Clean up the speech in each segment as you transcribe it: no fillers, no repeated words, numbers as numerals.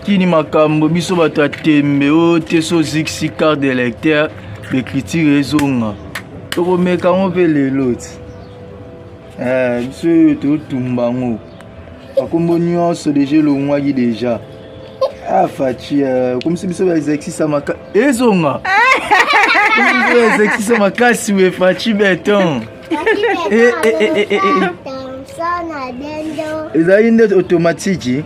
Kini makambo biso bato atembe o teso ziksi carte d'électeur bekritire ezonga tokomeka ngo mpe lelo ti biso oyo totumba ngo bakombo nyonso deja elongwaki deja faci komisi biso baexercice maka ezonga komisi biso baexercice makasi we faci beton ezali nde automatique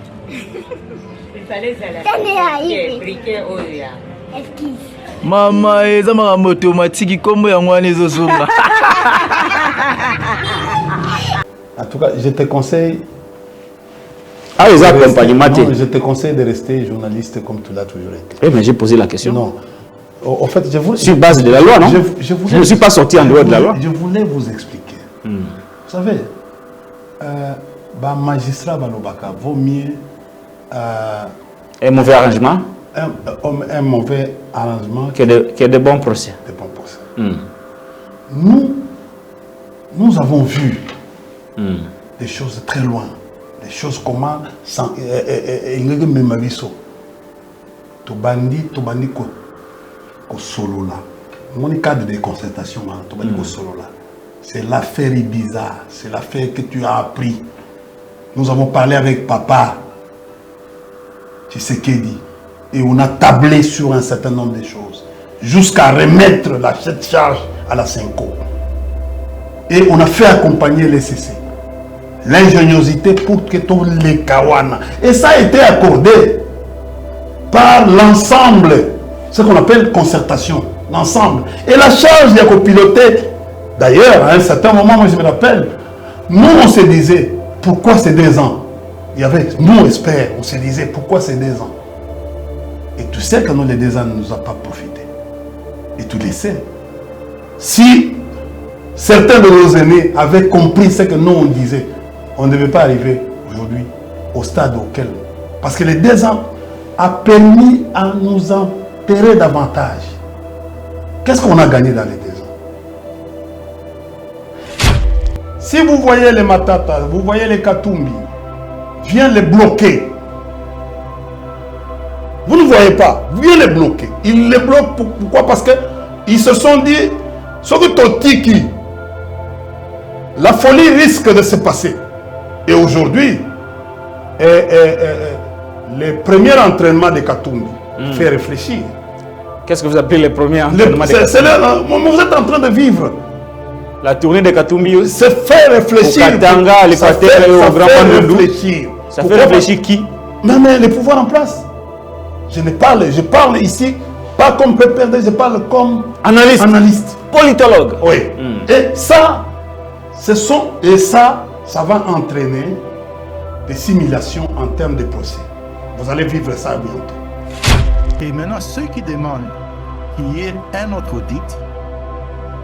mama eza makambo automatique kombo yango wana ezozonga. En tout cas, je te conseille. Ah, les accompagnements. Je te conseille de rester journaliste comme tu l'as toujours été. Oui, mais j'ai posé la question. Non. En fait, je voulais. Sur base de la loi, non? Je ne suis pas sorti en dehors de la loi. Je voulais vous expliquer. Vous savez, magistrat Balobaka vaut mieux. Un mauvais arrangement. Un mauvais arrangement. Que de bons procès. De bons procès. Nous avons vu des choses très loin. Des choses comment sans même aviso. Tobandi ko solo là. Mon cadre de concertation tobandi ko solo là. C'est l'affaire bizarre, c'est l'affaire que tu as appris. Nous avons parlé avec papa Tshisekedi et on a tablé sur un certain nombre de choses jusqu'à remettre cette charge à la Senko. Et on a fait accompagner les CC. L'ingéniosité pour que tous les Kawana. Et ça a été accordé par l'ensemble, ce qu'on appelle concertation, l'ensemble. Et la charge de copiloter, d'ailleurs, à un certain moment, moi je me rappelle, nous on se disait, pourquoi c'est 2 ans? Il y avait, nous experts, on se disait, pourquoi c'est 2 ans? Et tu sais que nous, les 2 ans ne nous a pas profité. Et tu le sais. Si certains de nos aînés avaient compris ce que nous on disait, on ne devait pas arriver aujourd'hui au stade auquel. Parce que les 2 ans a permis à nous enterrer davantage. Qu'est-ce qu'on a gagné dans les 2 ans? Si vous voyez les Matata, vous voyez les Katumbi, viens les bloquer. Vous ne voyez pas, viens les bloquer. Ils les bloquent pourquoi? Parce qu'ils se sont dit, ce que Totiki, la folie risque de se passer. Et aujourd'hui, le premier entraînement de Katumbi fait réfléchir. Qu'est-ce que vous appelez le premier entraînement de Katumbi? Vous êtes en train de vivre. La tournée de Katumbi, c'est fait réfléchir. Au Katanga, l'Équateur et au Grand Bandundou. Ça fait réfléchir qui? Mais les pouvoirs en place. Je parle ici, pas comme PPRD, je parle comme analyste. Politologue. Oui. Et ça, ça va entraîner des simulations en termes de procès. Vous allez vivre ça bientôt. Et maintenant, ceux qui demandent qu'il y ait un autre audit,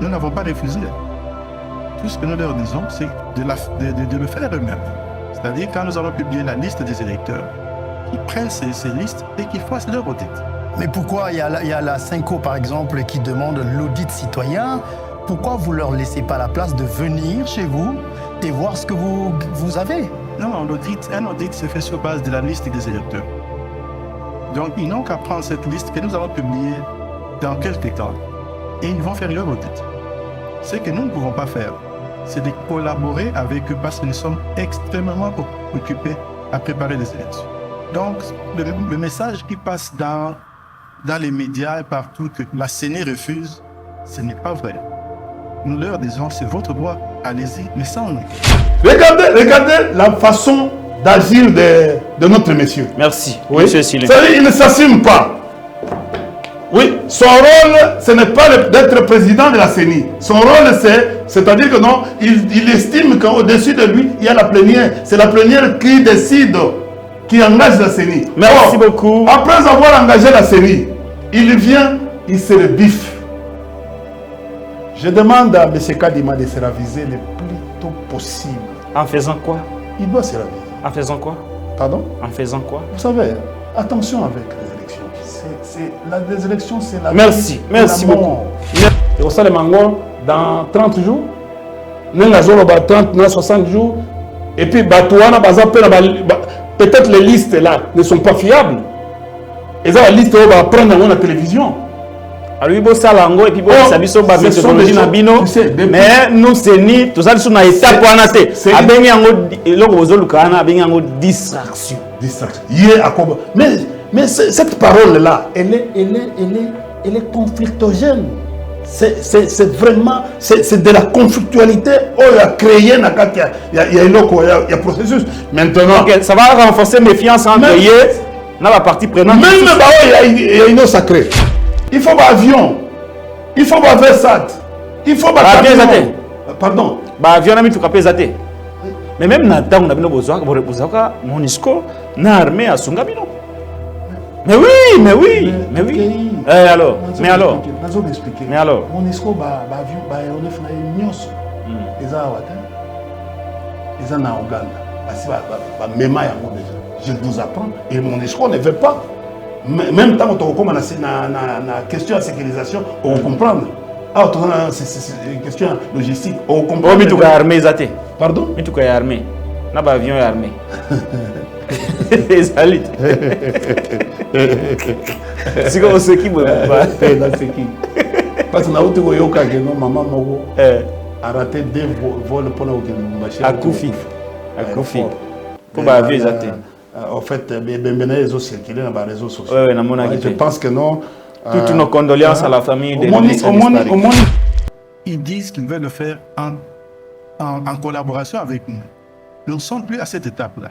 nous n'avons pas refusé. Tout ce que nous leur disons, c'est de le faire eux-mêmes. C'est-à-dire, quand nous allons publier la liste des électeurs, qu'ils prennent ces listes et qu'ils fassent leur audit. Mais pourquoi il y a la Senko, par exemple, qui demande l'audit citoyen? Pourquoi vous ne leur laissez pas la place de venir chez vous et voir ce que vous avez? Non, un audit se fait sur base de la liste des électeurs. Donc, ils n'ont qu'à prendre cette liste que nous allons publier dans quelques temps. Et ils vont faire leur audit. Ce que nous ne pouvons pas faire, c'est de collaborer avec eux parce que nous sommes extrêmement occupés à préparer les élections. Donc, le message qui passe dans les médias et partout que la CENI refuse, ce n'est pas vrai. Nous leur disons, c'est votre droit, allez-y, mais sans nous. Regardez la façon d'agir de notre monsieur. Merci, oui. Monsieur Silé. Il ne s'assume pas. Oui, son rôle, ce n'est pas d'être président de la CENI. Son rôle, c'est-à-dire que non, il estime qu'au-dessus de lui, il y a la plénière. C'est la plénière qui décide, qui engage la CENI. Merci beaucoup. Après avoir engagé la CENI, il vient, il se rebiffe. Je demande à M. Kadima de se raviser le plus tôt possible. En faisant quoi? Il doit se raviser. En faisant quoi? Pardon? En faisant quoi? Vous savez, attention avec les élections. Les élections, c'est la... Merci, merci beaucoup. Et au sein de Mango, dans 30 jours, nous avons 30, 60 jours, Et puis, peut-être les listes là ne sont pas fiables. Et ça, la liste, on va prendre dans la télévision. Alors, il faut ça lango et puis il faut savoir la méthodologie na bino. Mais nous c'est ni tout ça sur na étape pour anaté. Abengi ango loko bozolu kana abengi ango distraction. Distraction. Mais cette parole là, elle est conflictogène. C'est vraiment c'est de la conflictualité. Oh, il y a créé il y a processus. Maintenant, okay, ça va renforcer méfiance entre eux. Dans la partie prenante. Même il y a une eau sacrée. Il faut un avion. Il faut un Versat. Il faut un avion. Pardon. Avion na mitu kapeza te. Mais même na temps on a bino besoin ka Monisco na armée à Sungabino. Mais oui. Alors, mais alors. Mais alors. Monisco avion aéronef na nyonso. Eza wata. Eza na Uganda. Ba mema yango déjà. Je vous apprends. Et Monisco ne veut pas. Même temps que tu as une question de sécurisation, on va comprendre. Ah, c'est une question logistique, on comprend. Mais tu as armé Zate. Pardon? Mais tu as armé. N'a pas avion armé. Salut. C'est comme ce qui me va. C'est qui? Parce que nous maman a raté 2 vols pour nous. À Koufi. À Koufi. Pour pas avion Zate. En fait, les réseaux circulent dans les réseaux sociaux. Je pense que non. Toutes nos condoléances à la famille des Ils disent qu'ils veulent le faire en collaboration avec nous. Nous ne sommes plus à cette étape-là.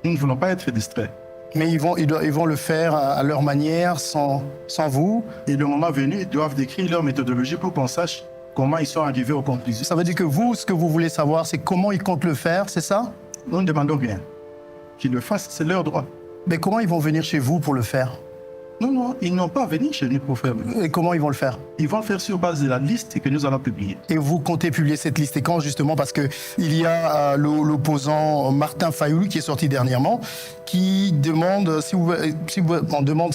Nous ne voulons pas être distraits. Mais ils vont le faire à leur manière, sans vous. Et le moment venu, ils doivent décrire leur méthodologie pour qu'on sache comment ils sont arrivés aux conclusions. Ça veut dire que vous, ce que vous voulez savoir, c'est comment ils comptent le faire, c'est ça? Nous ne demandons rien. Qu'ils le fassent, c'est leur droit. Mais comment ils vont venir chez vous pour le faire? Non, ils n'ont pas à venir chez nous pour faire. Et comment ils vont le faire? Ils vont le faire sur base de la liste que nous allons publier. Et vous comptez publier cette liste et quand justement? Parce qu'il y a l'opposant Martin Fayoulou qui est sorti dernièrement, qui demande si vous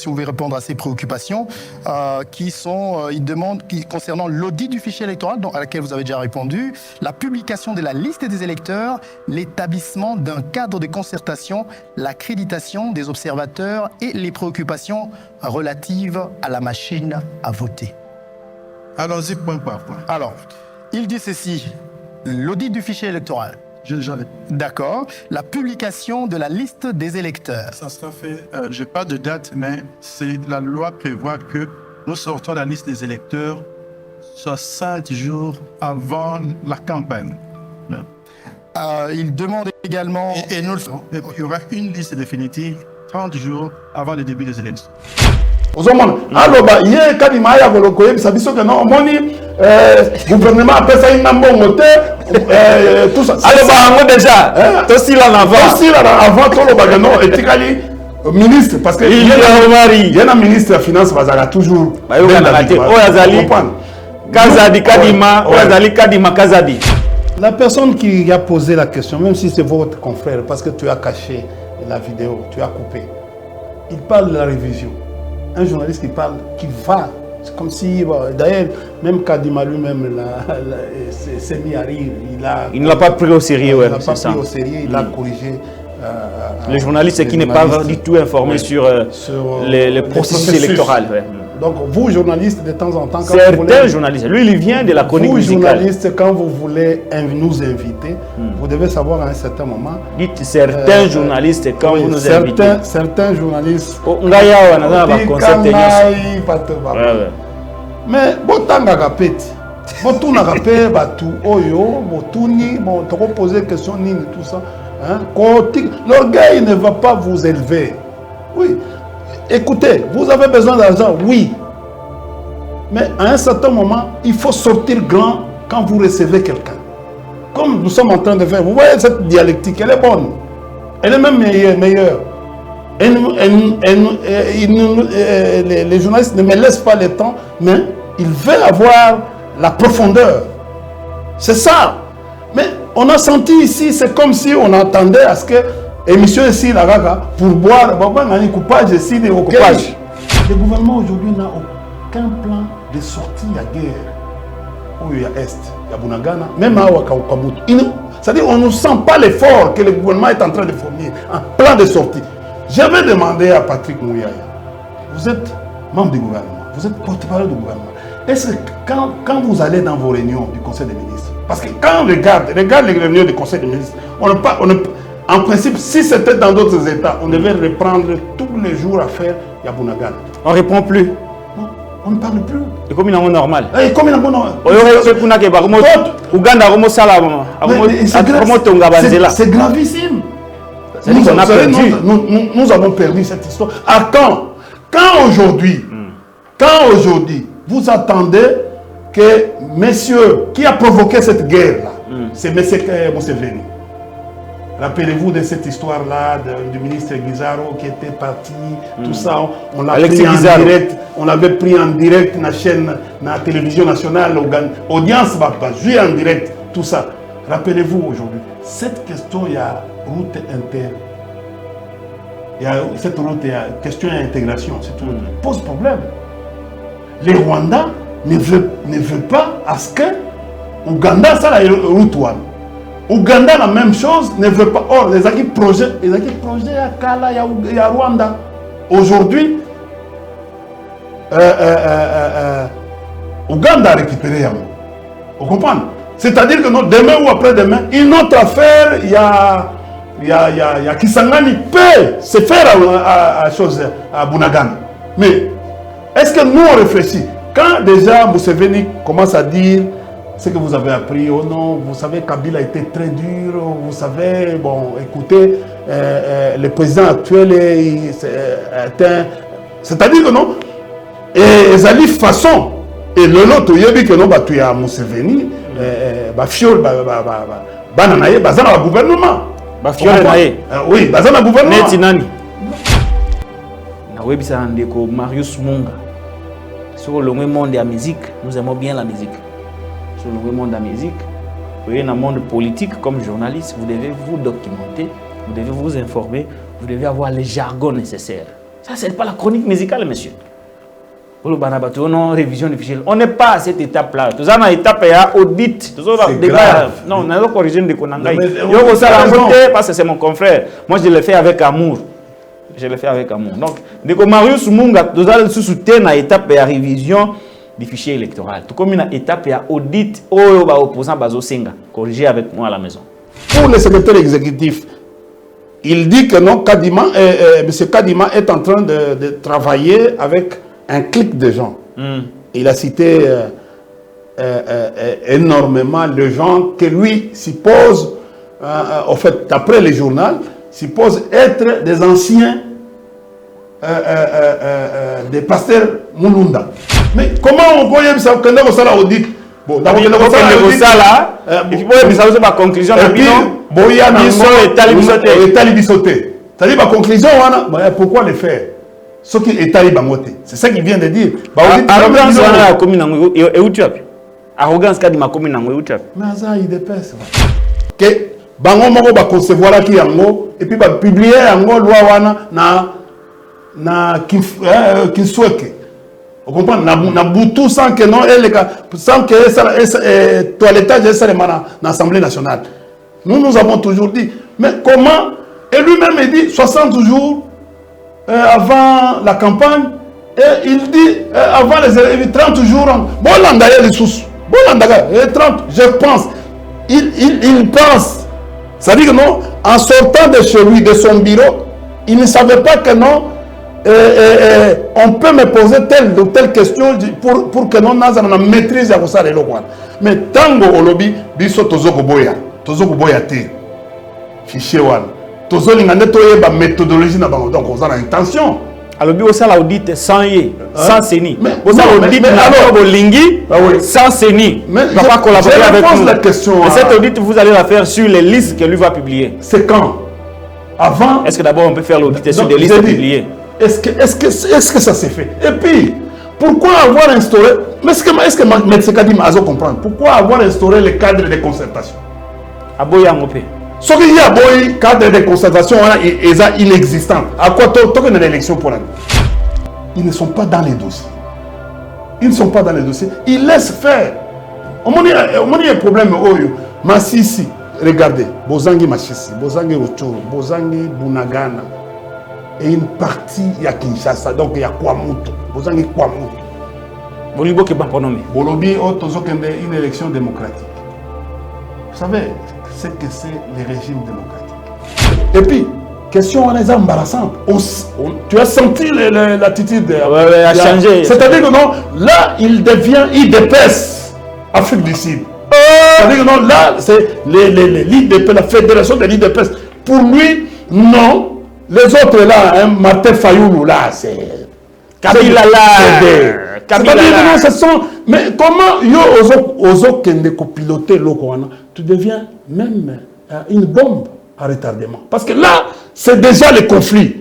pouvez répondre à ses préoccupations, il demande concernant l'audit du fichier électoral, à laquelle vous avez déjà répondu, la publication de la liste des électeurs, l'établissement d'un cadre de concertation, l'accréditation des observateurs et les préoccupations relatives à la machine à voter. Allons-y point par point. Alors, il dit ceci, l'audit du fichier électoral. D'accord. La publication de la liste des électeurs. Ça sera fait, je n'ai pas de date, mais la loi prévoit que nous sortons la liste des électeurs 60 jours avant la campagne. Il demande également... Et nous le ferons. Il y aura une liste définitive 30 jours avant le début des élections. Alors, il y a des gens qui ont non, gouvernement appelle ça une ambomote, tout ça. Alors, déjà, aussi là avant, tout le bagano est ministre, parce que il y a un ministre de la Finance, il y a toujours. La personne qui a posé la question, même si c'est votre confrère, parce que tu as caché la vidéo, tu as coupé, il parle de la révision. Un journaliste qui parle, qui va, c'est comme si, d'ailleurs, même Kadima lui-même s'est mis à rire. Il ne l'a pas pris au sérieux, il ne l'a pas pris au sérieux, il a corrigé. Les journalistes qui n'est pas du tout informé sur les processus électoraux. Donc, vous, journalistes, de temps en temps, quand certains journalistes, lui, il vient de la chronique musicale. Vous, journalistes, quand vous voulez nous inviter, vous devez savoir à un certain moment. Dites certains journalistes, quand vous nous invitez. Certains journalistes. Mais, botanga kapeti. Botuna kapé, batu, oyo, botuni, bon, tu peux poser question, nini, tout ça. L'orgueil ne va pas vous élever. Oui. Écoutez, vous avez besoin d'argent, oui. Mais à un certain moment, il faut sortir grand quand vous recevez quelqu'un. Comme nous sommes en train de faire. Vous voyez cette dialectique, elle est bonne. Elle est même meilleure. Les journalistes ne me laissent pas le temps, mais ils veulent avoir la profondeur. C'est ça. Mais on a senti ici, c'est comme si on attendait à ce que émission ici, la gaga, pour boire, un coupage ici, des coupage. Le gouvernement aujourd'hui n'a aucun plan de sortie à guerre où il y a Est. Yabunagana, même à Wakamutu. C'est-à-dire qu'on ne sent pas l'effort que le gouvernement est en train de fournir, un plan de sortie. J'avais demandé à Patrick Mouyaya, vous êtes membre du gouvernement, vous êtes porte-parole du gouvernement. Est-ce que quand vous allez dans vos réunions du Conseil des ministres, parce que quand on regarde les réunions du Conseil des ministres, en principe, si c'était dans d'autres États, on devait reprendre tous les jours à faire Yabunagana. On ne répond plus. Non, on ne parle plus. Et comme il est normal. Et comme il est normal. C'est gravissime. Nous avons perdu cette histoire. À quand? Quand aujourd'hui, vous attendez que messieurs qui a provoqué cette guerre-là, c'est messieurs Museveni. Rappelez-vous de cette histoire-là du ministre Guizaro qui était parti, tout ça, on l'a pris en direct, on l'avait pris en direct dans la chaîne, dans la télévision nationale, l'audience va jouer en direct, tout ça. Rappelez-vous aujourd'hui, cette question, il y a route inter. Cette route, il y a question d'intégration, c'est tout. Pose problème. Les Rwandais ne veulent pas à ce que Ouganda, ça la route one. Ouganda, la même chose, ne veut pas. Or, les acquis projets à Kala, il y a Rwanda. Aujourd'hui, Ouganda a récupéré Yamou. Vous comprenez? C'est-à-dire que demain ou après-demain, une autre affaire, il y a Kisangani peut se faire à Bunagana. Mais est-ce que nous on réfléchit? Quand déjà Museveni commence à dire ce que vous avez appris, oh non, vous savez, Kabila a été très dur, vous savez, bon, écoutez, le président actuel est un... C'est-à-dire que non, et Zali façon, et le lot, il y a dit que non, tu es à Museveni, Bafiol, Bananaye, Bazana gouvernement. Bafiol, oui, Bazana gouvernement. Netinani. Na webisa ndeko Marius Munga. Sur le monde de la musique, nous aimons bien la musique. Sur le monde de la musique, vous voyez, dans le monde politique, comme journaliste, vous devez vous documenter, vous devez vous informer, vous devez avoir les jargons nécessaires. Ça, ce n'est pas la chronique musicale, monsieur. Pour le Banabato, non, révision difficile. On n'est pas à cette étape-là. Tout ça, dans l'étape, il y a audit. C'est grave. Non, on a une origine de Konangaï. Parce que c'est mon confrère. Moi, je le fais avec amour. Je le fais avec amour. Donc, dès que Marius Munga, nous allons soutenir dans l'étape de la révision du fichier électoral. Tout comme une étape de audit, opposant Bazo Senga, corrigé avec moi à la maison. Pour le secrétaire exécutif, il dit que non, Kadima, M. Kadima est en train de travailler avec un clic de gens. Il a cité énormément de gens que lui suppose, en fait, d'après le journal, suppose être des anciens des pasteurs Mulunda. Mais comment on peut dire ça que nous sommes audit? Bon, d'abord nous sommes là. Il faut que nous fassions ma conclusion. Et puis, Boya et Talibisoté. C'est-à-dire ma conclusion, pourquoi le faire? Ce qui est Talibamoté. C'est ça qu'il vient de dire. Arrogance à la commune et où tu as pu? Arrogance à la commune et où tu as pu? Mais ça, il dépasse. Que bango moko ba concevoir la ki yango et puis ba publier yango loi wana na kinsweke. Vous comprenez? Na butu sans que non sans que ça toilettage ça dans l'Assemblée nationale. Nous avons toujours dit, mais comment? Et lui-même il dit 60 jours avant la campagne et il dit avant les 30 jours. Bon l'andaye les sous. Bon l'andaye 30, je pense. Il pense. C'est-à-dire que non, en sortant de chez lui, de son bureau, il ne savait pas que non, on peut me poser telle ou telle question pour que non, on maîtrise à ça les lois. Mais tango olobi, biso tozoko boya te, fichier one, tozo lingane toye ba méthodologie na bango, donc on a intention. Alors, on a l'audit sans y, sans CENI. On a l'audit sans CENI. Mais il ne va pas collaborer avec nous. La question, et cette audit, vous allez la faire sur les listes que lui va publier. C'est quand? Avant? Est-ce que d'abord on peut faire l'audit sur des listes publiées? Est-ce que ça s'est fait? Et puis, pourquoi avoir instauré... Mais est-ce que M. Kadima a comprendre? Pourquoi avoir instauré le cadre de concertation? Aboya Ngopé. Ce qu'il y a un cadre de concertation est inexistant. À quoi tant qu'il y a l'élection pour l'année? Ils ne sont pas dans les dossiers. Ils ne sont pas dans les dossiers. Ils laissent faire. On a un problème. Masisi, regardez, Bozangi Masisi, Bozangi Rochoro, Bozangi Bunagana, et une partie, il y a Kinshasa, donc il y a Kwamuto, Bozangi Kwamuto. Bolibo qui est pas pronommé. Bolobi, une élection démocratique. Vous savez ce que c'est les régimes démocratiques. Et puis, question embarrassante. Tu as senti l'attitude a changé. C'est-à-dire que non, là, il devient IDPS, Afrique du Sud. C'est-à-dire que non, là, c'est l'IDPS, la fédération de l'IDPS. Pour lui, non. Les autres là, Martin Fayoulou, là, c'est... Kabila là. C'est-à-dire que non, ce sont... Mais comment, yo, kende copiloter l'Okwana, tu deviens même une bombe à retardement. Parce que là, c'est déjà le conflit.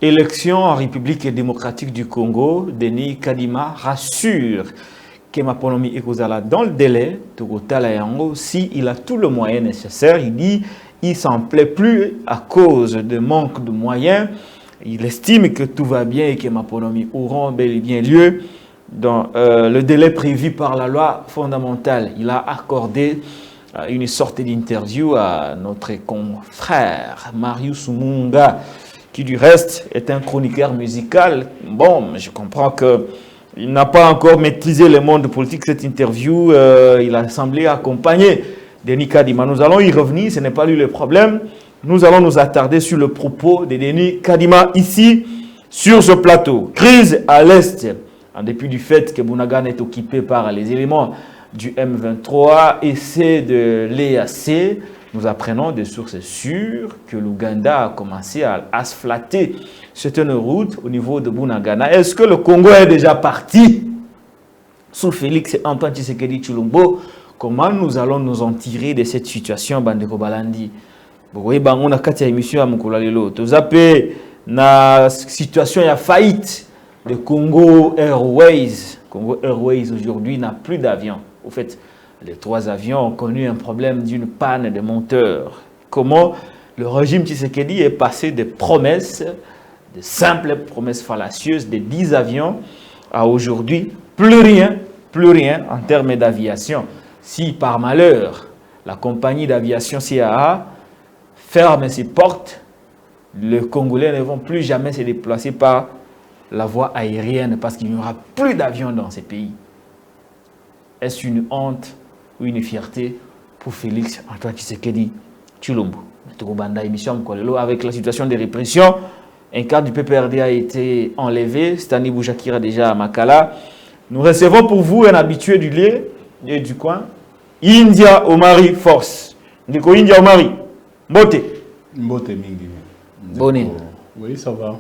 Élection en République démocratique du Congo, Denis Kadima rassure que Maponomi Ekozala dans le délai, si il a tout le moyen nécessaire, il dit il s'en plaît plus à cause de manque de moyens. Il estime que tout va bien et que Maponomi auront bel et bien lieu dans le délai prévu par la loi fondamentale. Il a accordé une sorte d'interview à notre confrère Marius Munga, qui du reste est un chroniqueur musical. Bon, je comprends qu'il n'a pas encore maîtrisé le monde politique. Cette interview, il a semblé accompagner Denis Kadima. Nous allons y revenir, ce n'est pas lui le problème. Nous allons nous attarder sur le propos de Denis Kadima ici, sur ce plateau. Crise à l'Est, en dépit du fait que Bunagana est occupé par les éléments du M23 et c'est de l'EAC. Nous apprenons des sources sûres que l'Ouganda a commencé à asphalter certaines routes au niveau de Bunagana. Est-ce que le Congo est déjà parti sous Félix Antoine Tshisekedi Tshilombo? Comment nous allons nous en tirer de cette situation, Bandeko Balandi? Vous voyez, on a quatre émissions à Moukolalelo. Vous avez la situation, il y a faillite de Congo Airways. Congo Airways aujourd'hui n'a plus d'avions. Au fait, les 3 avions ont connu un problème d'une panne de moteur. Comment le régime Tshisekedi est passé de promesses, de simples promesses fallacieuses, de 10 avions, à aujourd'hui, plus rien en termes d'aviation. Si par malheur, la compagnie d'aviation CAA ferme ses portes, les Congolais ne vont plus jamais se déplacer par la voie aérienne parce qu'il n'y aura plus d'avions dans ces pays. Est-ce une honte ou une fierté pour Félix Antoine Tshisekedi Tshilombo? Avec la situation de répression, un cadre du PPRD a été enlevé. Stani Boujakira déjà à Makala. Nous recevons pour vous un habitué du lieu et du coin, India Omari Force. Ndiko India Omari, Mbote. Mbote mingi. Boni. Oui, ça va.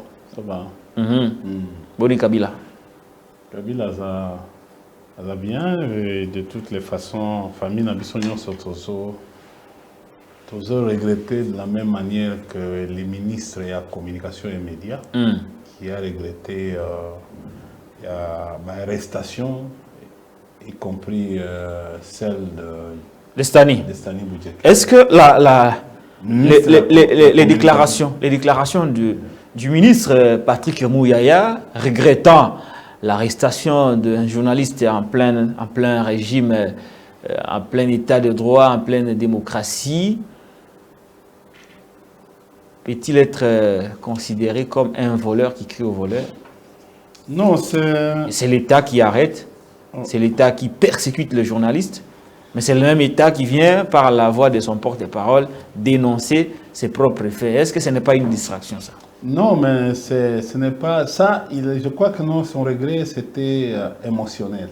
Boni Kabila. Kabila, ça va bien. Et de toutes les façons, famille Nabissonion Sotoso, toujours regretté de la même manière que les ministres et la communication et médias, qui a regretté l'arrestation, y compris celle de Stani Boudjek. Est-ce que les déclarations du ministre Patrick Mouyaya regrettant l'arrestation d'un journaliste en plein régime, en plein état de droit, en pleine démocratie, peut-il être considéré comme un voleur qui crie au voleur? Non, c'est l'État qui arrête, c'est l'État qui persécute le journaliste. Mais c'est le même État qui vient, par la voix de son porte-parole, dénoncer ses propres faits. Est-ce que ce n'est pas une distraction, ça? Non, mais ce n'est pas ça. Je crois que non, son regret, c'était émotionnel.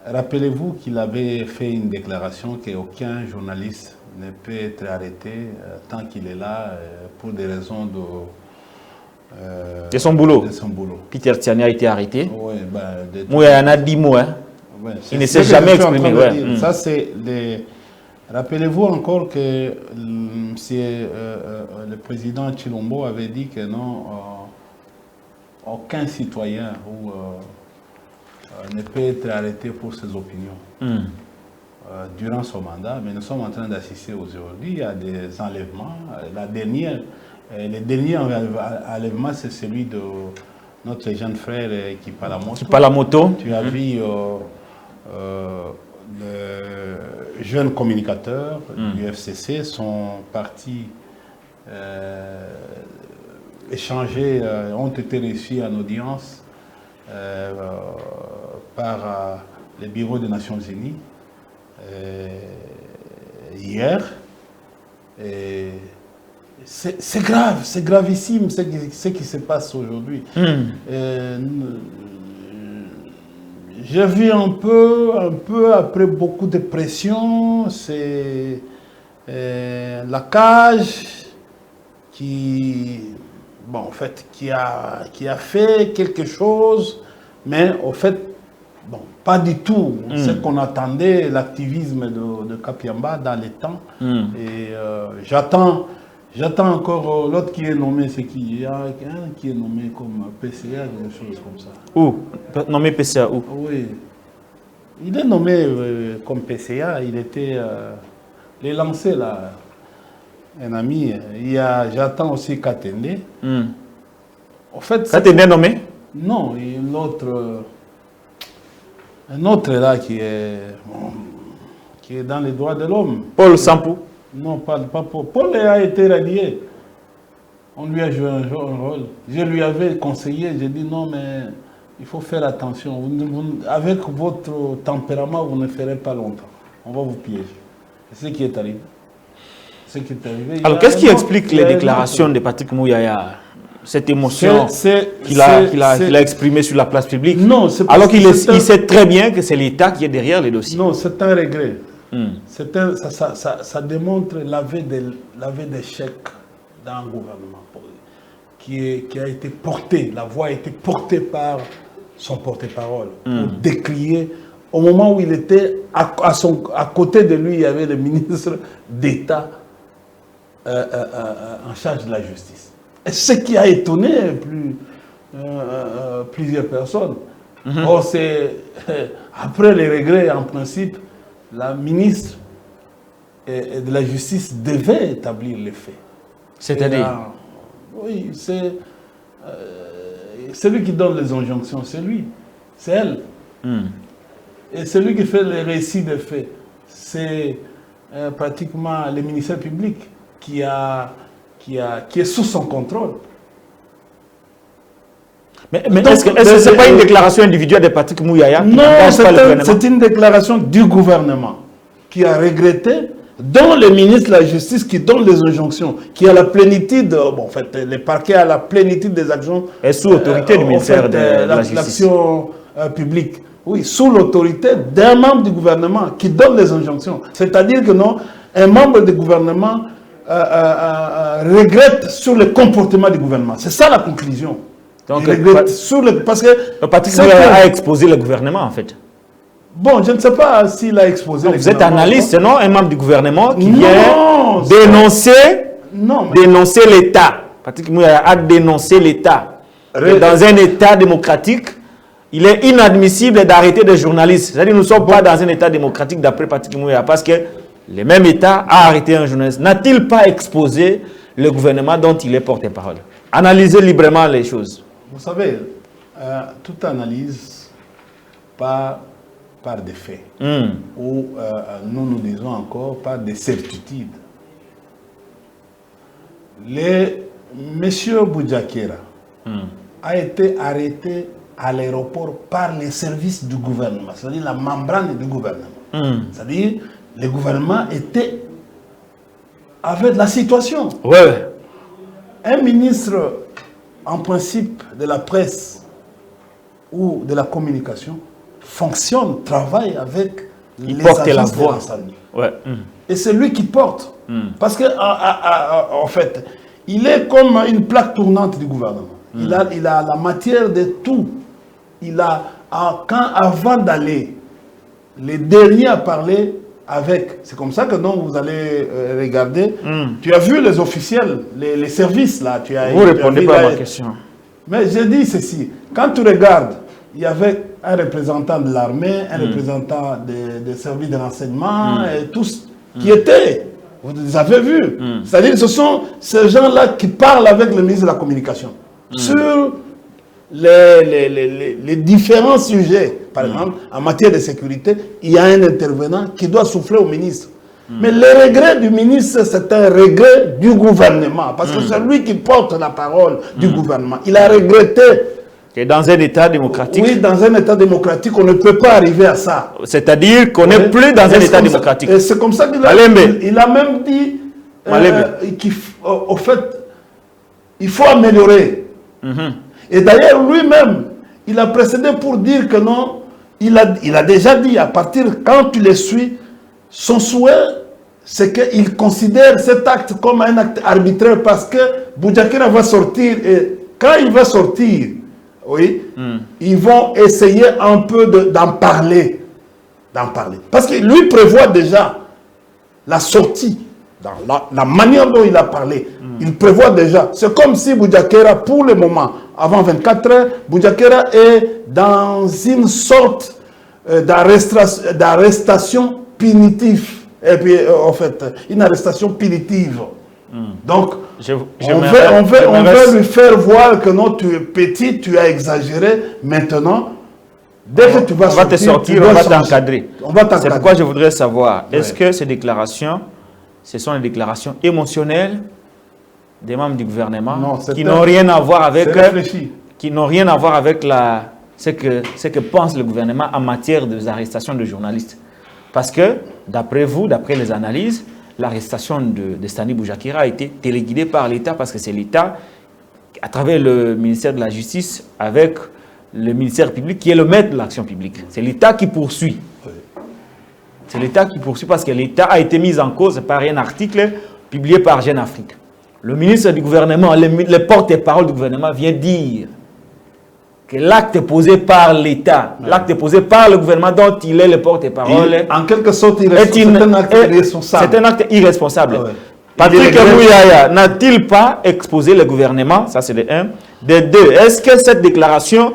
Rappelez-vous qu'il avait fait une déclaration qu'aucun journaliste ne peut être arrêté tant qu'il est là pour des raisons de son boulot. De son boulot. Peter Tiani a été arrêté. Oui, Moi, il y en a 10 mots. Hein. Ouais, il ne s'est jamais exprimé. Ouais. Ça, c'est Rappelez-vous encore que le président Chilombo avait dit que non, aucun citoyen ne peut être arrêté pour ses opinions durant son mandat, mais nous sommes en train d'assister aujourd'hui à des enlèvements. Le dernier enlèvement, c'est celui de notre jeune frère Kipalamoto. Tu as vu le jeune communicateur du FCC sont partis échanger, ont été reçus en audience par le Bureau des Nations Unies hier. C'est grave, c'est gravissime ce qui se passe aujourd'hui. J'ai vu un peu après beaucoup de pression, c'est la cage qui a fait quelque chose, mais au fait, bon, pas du tout ce qu'on attendait, l'activisme de Kapiamba dans les temps. Et j'attends encore l'autre qui est nommé, c'est qui? Il y a un qui est nommé comme PCA, des choses comme ça. Où? Nommé PCA où? Oui. Il est nommé comme PCA, il est lancé là, un ami. J'attends aussi Katende. En fait, Katende est nommé? Non, il y a un autre là qui est dans les droits de l'homme. Paul Sampou? Non, pas Paul. Paul a été radié. On lui a joué un rôle. Je lui avais conseillé, j'ai dit non, mais il faut faire attention. Avec votre tempérament, vous ne ferez pas longtemps. On va vous piéger. C'est ce qui est arrivé. Alors, qu'est-ce qui explique les déclarations de Patrick Mouyaya? Cette émotion qu'il a exprimée sur la place publique? Non, alors qu'il sait très bien que c'est l'État qui est derrière les dossiers. Non, c'est un regret. Ça démontre l'aveu d'échec d'un gouvernement qui a été porté, la voix a été portée par son porte-parole pour décrier. Au moment où il était à côté de lui, il y avait le ministre d'État en charge de la justice. Et ce qui a étonné plusieurs personnes. Or, c'est après les regrets, en principe, la ministre de la Justice devait établir les faits. C'est-à-dire? Oui, c'est celui qui donne les injonctions, c'est lui, c'est elle. Et celui qui fait les récits des faits, c'est pratiquement le ministère public qui est sous son contrôle. Mais est-ce que ce n'est pas une déclaration individuelle de Patrick Mouyaya? Non, c'est une déclaration du gouvernement qui a regretté, dont le ministre de la Justice qui donne les injonctions, qui a la plénitude, bon, en fait, le parquet a la plénitude des actions. Et sous l'autorité du ministère de la Justice. L'action publique. Oui, sous l'autorité d'un membre du gouvernement qui donne les injonctions. C'est-à-dire que non, un membre du gouvernement regrette sur le comportement du gouvernement. C'est ça la conclusion. Donc, parce que Patrick Mouyaya a exposé le gouvernement, en fait. Bon, je ne sais pas s'il a exposé le gouvernement. Vous êtes analyste, non? Un membre du gouvernement qui vient dénoncer l'État. Patrick Mouyaya a dénoncé l'État. Dans un État démocratique, il est inadmissible d'arrêter des journalistes. C'est-à-dire que nous ne sommes pas dans un État démocratique d'après Patrick Mouyaya, parce que le même État a arrêté un journaliste. N'a-t-il pas exposé le gouvernement dont il est porte-parole? Analysez librement les choses. Vous savez, toute analyse par des faits, ou nous disons encore par des certitudes. Monsieur Boudiakera a été arrêté à l'aéroport par les services du gouvernement, c'est-à-dire la membrane du gouvernement. C'est-à-dire le gouvernement était avec la situation. Ouais. Un ministre, en principe, de la presse ou de la communication, fonctionne, travaille avec Il les porte agences la de voix. renseignement. Ouais. Et c'est lui qui porte. Parce que, en fait, il est comme une plaque tournante du gouvernement. Il a la matière de tout. Il a, avant d'aller, les derniers à parler avec. C'est comme ça que donc vous allez regarder. Tu as vu les officiels, les services là. Vous ne répondez pas à ma question. Mais j'ai dit ceci. Quand tu regardes, il y avait un représentant de l'armée, un représentant des services de renseignement, et tous qui étaient. Vous les avez vus. C'est-à-dire ce sont ces gens-là qui parlent avec le ministre de la Communication sur les différents sujets. Par exemple, en matière de sécurité, il y a un intervenant qui doit souffler au ministre. Mais le regret du ministre, c'est un regret du gouvernement. Parce que c'est lui qui porte la parole du gouvernement. Il a regretté. Et dans un État démocratique. Oui, dans un État démocratique, on ne peut pas arriver à ça. C'est-à-dire qu'on n'est plus dans un État démocratique. Et c'est comme ça qu'il il a même dit qu'au fait, il faut améliorer. Et d'ailleurs, lui-même, il a précédé pour dire que non, il a déjà dit, à partir, quand tu le suis, son souhait, c'est qu'il considère cet acte comme un acte arbitraire parce que Boudiakera va sortir et quand il va sortir, oui, ils vont essayer un peu d'en parler. Parce que lui prévoit déjà la sortie, dans la manière dont il a parlé. Il prévoit déjà. C'est comme si Boudiakera, pour le moment, avant 24 heures, Boudiakera est dans une sorte d'arrestation punitive. Et puis, en fait, une arrestation punitive. Donc, on veut lui faire voir que non, tu es petit, tu as exagéré. Maintenant, dès que tu vas sortir, on va te sortir, on va t'encadrer. C'est pourquoi je voudrais savoir, est-ce que ces déclarations, ce sont des déclarations émotionnelles des membres du gouvernement qui n'ont rien à voir avec ce que pense le gouvernement en matière des arrestations de journalistes. Parce que, d'après vous, d'après les analyses, l'arrestation de Stani Boudiakera a été téléguidée par l'État parce que c'est l'État, à travers le ministère de la Justice, avec le ministère public, qui est le maître de l'action publique. C'est l'État qui poursuit. C'est l'État qui poursuit parce que l'État a été mis en cause par un article publié par Jeune Afrique. Le ministre du gouvernement, le porte-parole du gouvernement vient dire que l'acte posé par l'État, l'acte posé par le gouvernement dont il est le porte-parole, en quelque sorte, c'est un acte irresponsable. C'est un acte irresponsable. Patrick Mouyaya n'a-t-il pas exposé le gouvernement? Ça, c'est de 1. De 2, est-ce que cette déclaration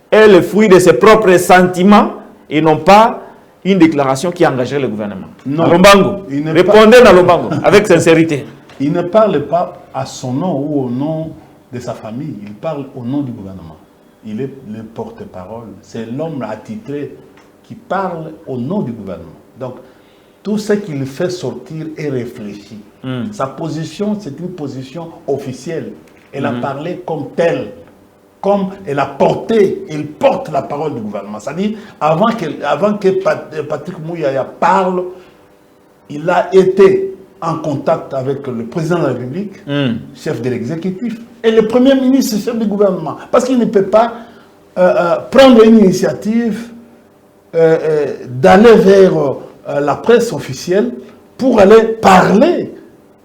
est le fruit de ses propres sentiments et non pas une déclaration qui engagerait le gouvernement? Non. Lombango, répondez à Lombango avec sincérité. Il ne parle pas à son nom ou au nom de sa famille. Il parle au nom du gouvernement. Il est le porte-parole. C'est l'homme attitré qui parle au nom du gouvernement. Donc, tout ce qu'il fait sortir est réfléchi. Sa position, c'est une position officielle. Elle a parlé comme telle. Comme elle a porté, il porte la parole du gouvernement. C'est-à-dire, avant que Patrick Mouyaya parle, il a été en contact avec le président de la République, chef de l'exécutif, et le premier ministre, chef du gouvernement. Parce qu'il ne peut pas prendre une initiative d'aller vers la presse officielle pour aller parler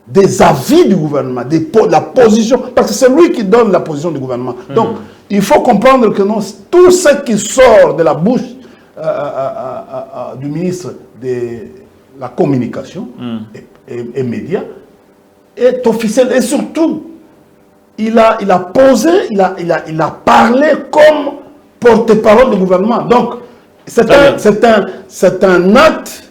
des avis du gouvernement, de la position, parce que c'est lui qui donne la position du gouvernement. Donc, il faut comprendre que non, tout ce qui sort de la bouche du ministre de la Communication et médias est officiel. Et surtout, il a posé, il a parlé comme porte-parole du gouvernement. Donc, c'est un acte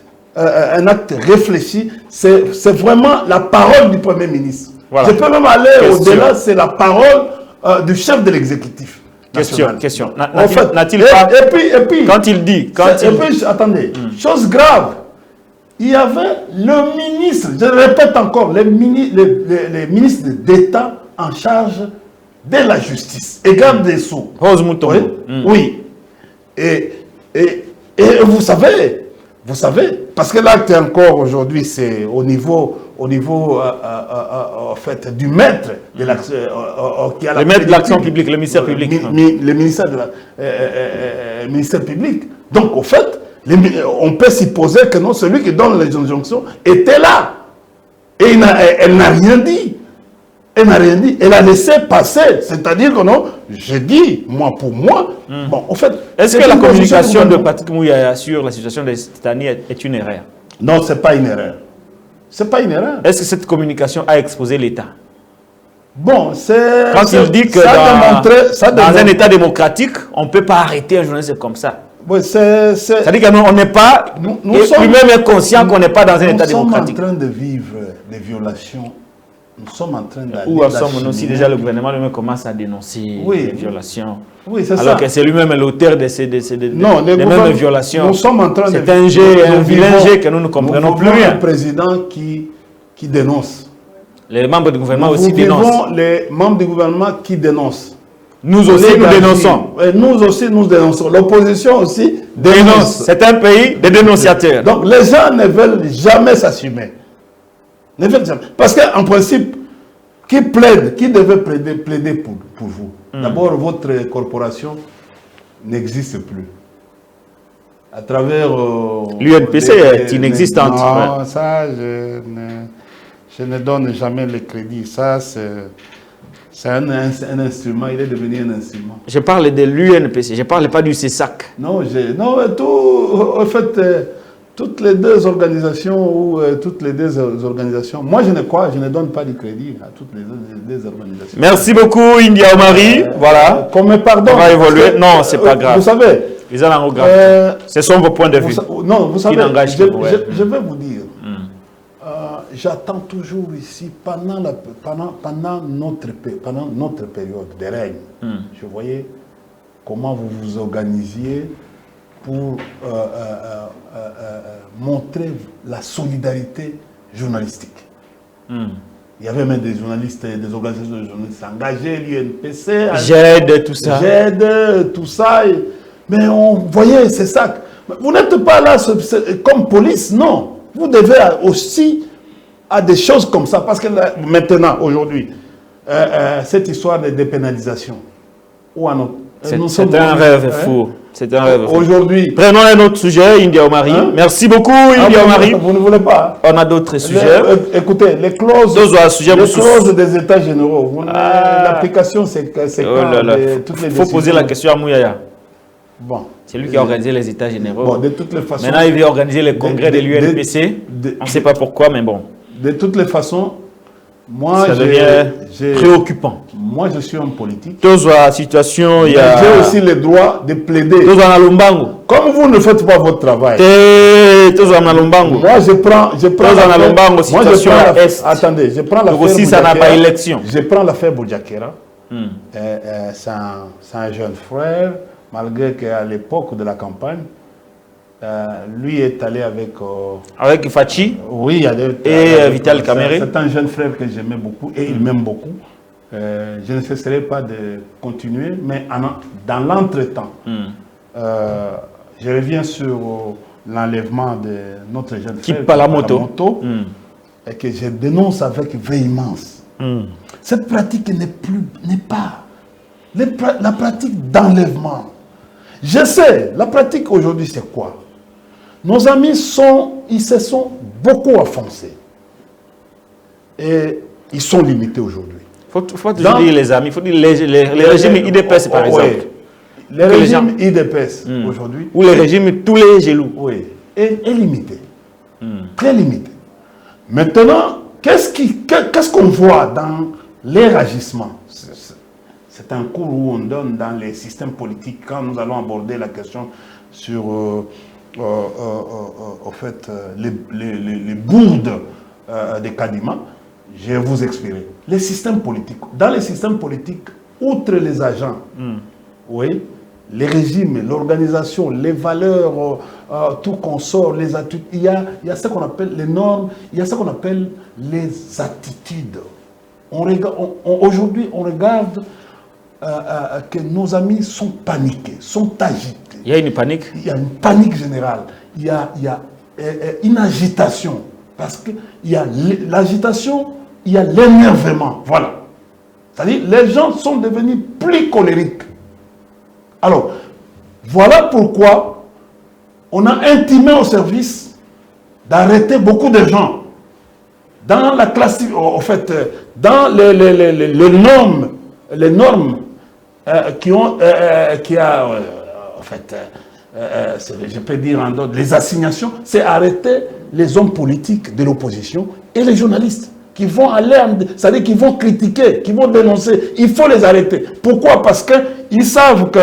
réfléchi. C'est vraiment la parole du Premier ministre. Voilà. Je peux même aller au-delà, c'est la parole du chef de l'exécutif. Question. N'a-t-il pas... Et puis, quand il dit... attendez, chose grave. Il y avait le ministre, je le répète encore, les ministres d'État en charge de la justice et garde des Sceaux. Rose Mouton. Oui, oui. Et vous savez, parce que l'acte encore aujourd'hui, c'est au niveau en fait, du maître de l'action, qui a la le maître de l'action publique, le ministère public. Le ministère de la, ministère public. Donc, au fait, on peut supposer que non, celui qui donne les injonctions était là. Et elle n'a rien dit. Elle n'a rien dit. Elle a laissé passer. C'est-à-dire que non, je dis, moi pour moi, bon, en fait... Est-ce que la communication de Patrick Mouyaya sur la situation de Tani est une erreur? Non, ce n'est pas une erreur. Ce n'est pas une erreur. Est-ce que cette communication a exposé l'État? Bon, c'est... Quand il dit que dans un État démocratique, on ne peut pas arrêter un journaliste comme ça. Oui, c'est-à-dire qu'on n'est pas... Lui-même est conscient qu'on n'est pas dans un État démocratique. Nous sommes en train de vivre des violations. Nous sommes en train d'aller... Où sommes-nous si déjà le gouvernement lui-même commence à dénoncer les violations? Oui, c'est ça. Alors que c'est lui-même l'auteur de ces mêmes violations. Nous sommes en train de... C'est un jeu, un vilain jeu que nous ne comprenons plus rien. Un président qui dénonce. Les membres du gouvernement aussi dénoncent. Nous vivons les membres du gouvernement qui dénoncent. Nous aussi, nous dénonçons. Nous aussi, nous dénonçons. L'opposition aussi dénonce. C'est un pays de dénonciateurs. Donc, les gens ne veulent jamais s'assumer. Ne veulent jamais. Parce qu'en principe, qui devait plaider pour vous? D'abord, votre corporation n'existe plus. À travers... L'UNPC est inexistante. Non, ça, je ne donne jamais le crédit. Ça, c'est un instrument, il est devenu un instrument. Je parle de l'UNPC, je ne parle pas du CESAC. Non, en fait, toutes les deux organisations, moi je ne donne pas de crédit à toutes les deux organisations. Merci beaucoup, India Omari. Voilà. Qu'on me pardonne. On va évoluer. Non, c'est pas grave. Vous savez, ce sont vos points de vue. Non, vous savez, je vais vous dire. J'attends toujours ici, pendant notre période de règne, je voyais comment vous vous organisiez pour montrer la solidarité journalistique. Il y avait même des journalistes, des organisations de journalistes engagés, l'UNPC, j'aide, tout ça. J'aide, tout ça. Mais on voyait, c'est ça. Vous n'êtes pas là comme police, non. Vous devez aussi à des choses comme ça. Parce que là, maintenant, aujourd'hui, cette histoire de dépénalisation, c'est un rêve fou. C'est un rêve fou. Aujourd'hui. Prenons un autre sujet, India Omari. Merci beaucoup, India Omari. Vous ne voulez pas? On a d'autres sujets. Écoutez, les clauses des États généraux, l'application, c'est toutes les faut poser la question à Mouyaya. Bon. C'est lui qui a organisé les États généraux. Bon, de toutes les façons. Maintenant, il veut organiser le congrès de l'UNPC. On ne sait pas pourquoi, mais bon. De toutes les façons, moi, ça devient préoccupant. Moi, je suis un politique. La situation, j'ai aussi le droit de plaider. Comme vous ne faites pas votre travail. Moi, je prends attendez, je prends l'affaire aussi, ça n'a pas élection. Je prends l'affaire Boudiakera. C'est un jeune frère, malgré qu'à l'époque de la campagne, lui est allé avec Fachi, oui, et Vital Kamere. C'est un jeune frère que j'aimais beaucoup et il m'aime beaucoup. Je ne cesserai pas de continuer, mais dans l'entretemps, je reviens sur l'enlèvement de notre jeune frère Palamoto, et que je dénonce avec véhémence. Cette pratique n'est pas la pratique d'enlèvement. Je sais, la pratique aujourd'hui c'est quoi? Nos amis ils se sont beaucoup enfoncés. Et ils sont limités aujourd'hui. Il faut toujours dire les amis, il faut dire les régimes IDPS par exemple. Les régimes IDPS aujourd'hui. Ou les régimes tous les gelous. Oui, est limité. Très limité. Maintenant, qu'est-ce qu'on voit dans les agissements? C'est un cours où on donne dans les systèmes politiques quand nous allons aborder la question sur en fait, les bourdes des Kadima. Je vais vous expliquer. Les systèmes politiques. Dans les systèmes politiques, outre les agents, oui, les régimes, l'organisation, les valeurs, tout consort, les attitudes, il y a ce qu'on appelle les normes, il y a ce qu'on appelle les attitudes. Aujourd'hui, on regarde que nos amis sont paniqués, sont agités. Il y a une panique. Il y a une panique générale. Il y a une agitation. Parce qu'il y a l'agitation, il y a l'énervement. Voilà. C'est-à-dire, les gens sont devenus plus colériques. Alors, voilà pourquoi on a intimé au service d'arrêter beaucoup de gens. Dans la classe, en fait, dans les normes qui ont, en fait, je peux dire en d'autres, les assignations, c'est arrêter les hommes politiques de l'opposition et les journalistes qui vont aller, c'est-à-dire qui vont critiquer, qui vont dénoncer. Il faut les arrêter. Pourquoi? Parce qu'ils savent que,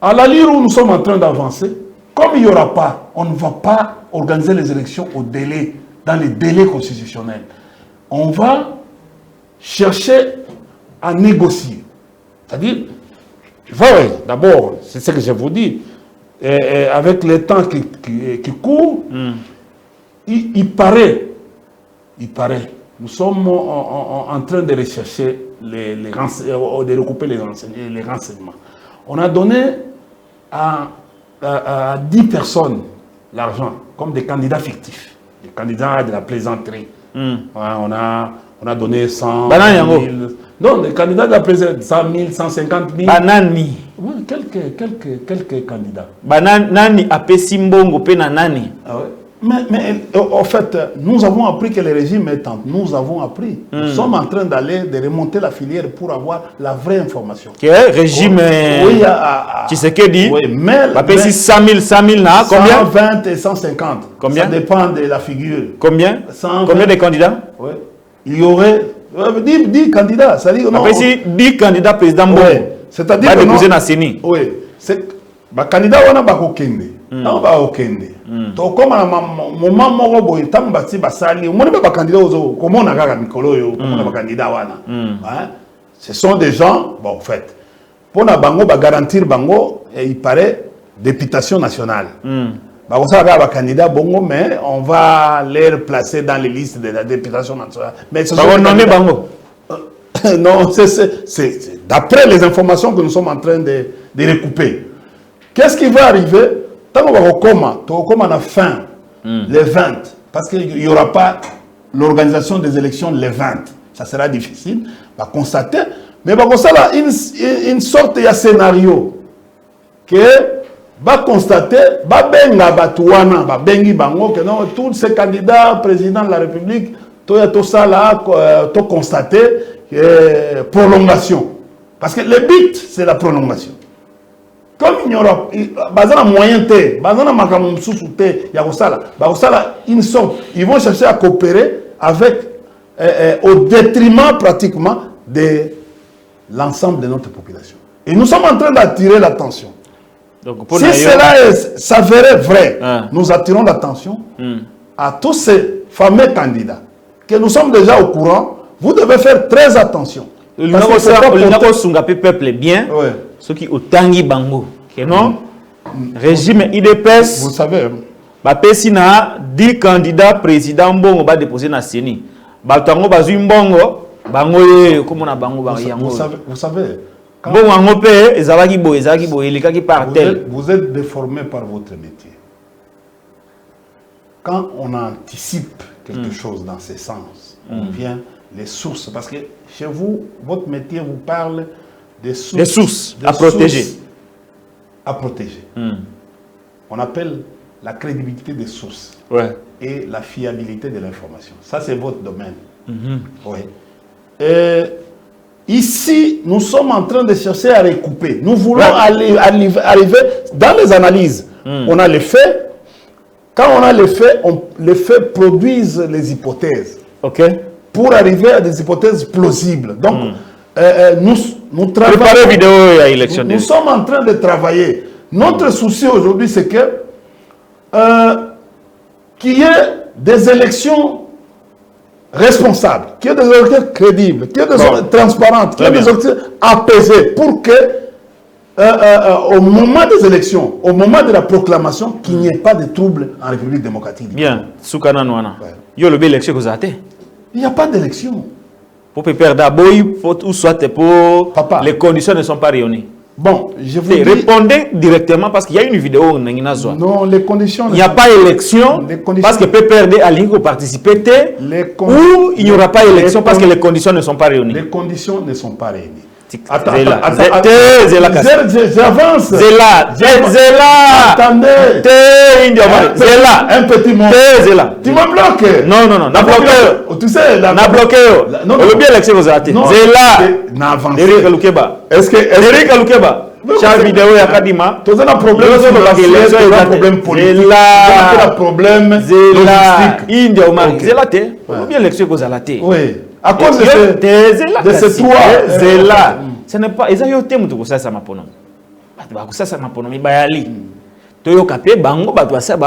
à l'allure où nous sommes en train d'avancer, comme il n'y aura pas, on ne va pas organiser les élections au délai, dans les délais constitutionnels. On va chercher à négocier. C'est-à-dire, d'abord, c'est ce que je vous dis, avec le temps qui court, il paraît, nous sommes en train de rechercher, de recouper les renseignements. On a donné à 10 personnes l'argent, comme des candidats fictifs, des candidats de la plaisanterie. Ouais, on a donné 100 000... Non, des candidats de la plaisanterie, 100 000, 150 000... Banani. Oui, quelques candidats. Banani appelé Simbongo Penanani. Ah ouais. Mais en fait, nous avons appris que le régime est en... Nous avons appris. Nous sommes en train de remonter la filière pour avoir la vraie information. Quel régime? Oui, tu sais que dit? Oui, mais... 100 000, là, combien? 120 et 150. Combien? Ça dépend de la figure. Combien? 120. Combien de candidats? Oui. Il y aurait 10 candidats. C'est-à-dire... Après, si 10 candidats président Bongo, c'est-à-dire va déposer dans CENI. Oui. Les candidats, on a pas Okende. Non, pas Okende. Donc, comme à un moment, on a un basali, on a pas candidat aux comment on a un Mikolo, comment on a un candidat. Ce sont des gens, bon, en fait, pour la Bango, garantir Bango, il paraît, députation nationale. On a un candidat Bongo, mais on va les placer dans les listes de la députation nationale. Mais ce sont des Bango. Non, c'est d'après les informations que nous sommes en train de recouper. Qu'est-ce qui va arriver? Tant qu'on va à la fin, les 20, parce qu'il n'y aura pas l'organisation des élections les 20. Ça sera difficile, on va constater. Mais on va une sorte de scénario que va constater, que non, tous ces candidats présidents de la République, tout ça là, tout constaté, prolongation. Parce que le but, c'est la prolongation. Comme il n'y aura pas moyen, une sorte, ils vont chercher à coopérer avec, au détriment pratiquement de l'ensemble de notre population. Et nous sommes en train d'attirer l'attention. Si cela s'avérait vrai, nous attirons l'attention à tous ces fameux candidats que nous sommes déjà au courant. Vous devez faire très attention. Le peuple bien, ceux qui ont tangi bango, que non, régime IDPS, vous savez, si na 10 candidats président bongo va déposer na CENI, batango bazui mbongo, bango comment na bango vous savez, bon ango pe ezalaki boye likaki par tel. Vous êtes déformé par votre métier. Quand on anticipe quelque chose dans ce sens, on vient les sources, parce que chez vous, votre métier vous parle des sources, à protéger. À protéger. On appelle la crédibilité des sources et la fiabilité de l'information. Ça, c'est votre domaine. Et ici, nous sommes en train de chercher à recouper. Nous voulons arriver dans les analyses. On a les faits. Quand on a les faits produisent les hypothèses. Pour arriver à des hypothèses plausibles. Donc, nous travaillons. Nous sommes en train de travailler. Notre souci aujourd'hui, c'est que qu'il y ait des élections responsables, qu'il y ait des élections crédibles, qu'il y ait des élections transparentes, qu'il y ait des élections apaisées, pour que au moment des élections, au moment de la proclamation, qu'il n'y ait pas de troubles en République démocratique. Bien, Soukana Nouana. Yo le bel élection que vous avez. Il n'y a pas d'élection. Pour perdre d'abord, ou soit pour Papa. les conditions ne sont pas réunies. Bon, je vous dis... Répondez directement parce qu'il y a une vidéo. Non, les conditions... Il n'y a pas élection parce que PPRD a ligne pour participer ou il n'y aura pas élection parce que les conditions ne sont pas réunies. Les conditions ne sont pas réunies. Attends, j'avance. Attendez. Un petit mot. Tu me bloques. Non. N'a bloqué. Tu sais, n'a bloqué. Non. Le bien l'élection vous a raté. N'avance. Eric Lukeba. Est-ce que Eric Lukeba. Chaque vidéo il y a Kadima. Tu as un problème politique. Tu as un problème logistique. India Omar. Zélate. Le bien l'élection vous a raté. Oui. À cause de ces trois. Zéla. Ce n'est pas. Ils ont eu thème de ça ça m'a ponom. Ça ça m'a ponomi bayali. Toyo kapé bango ba ça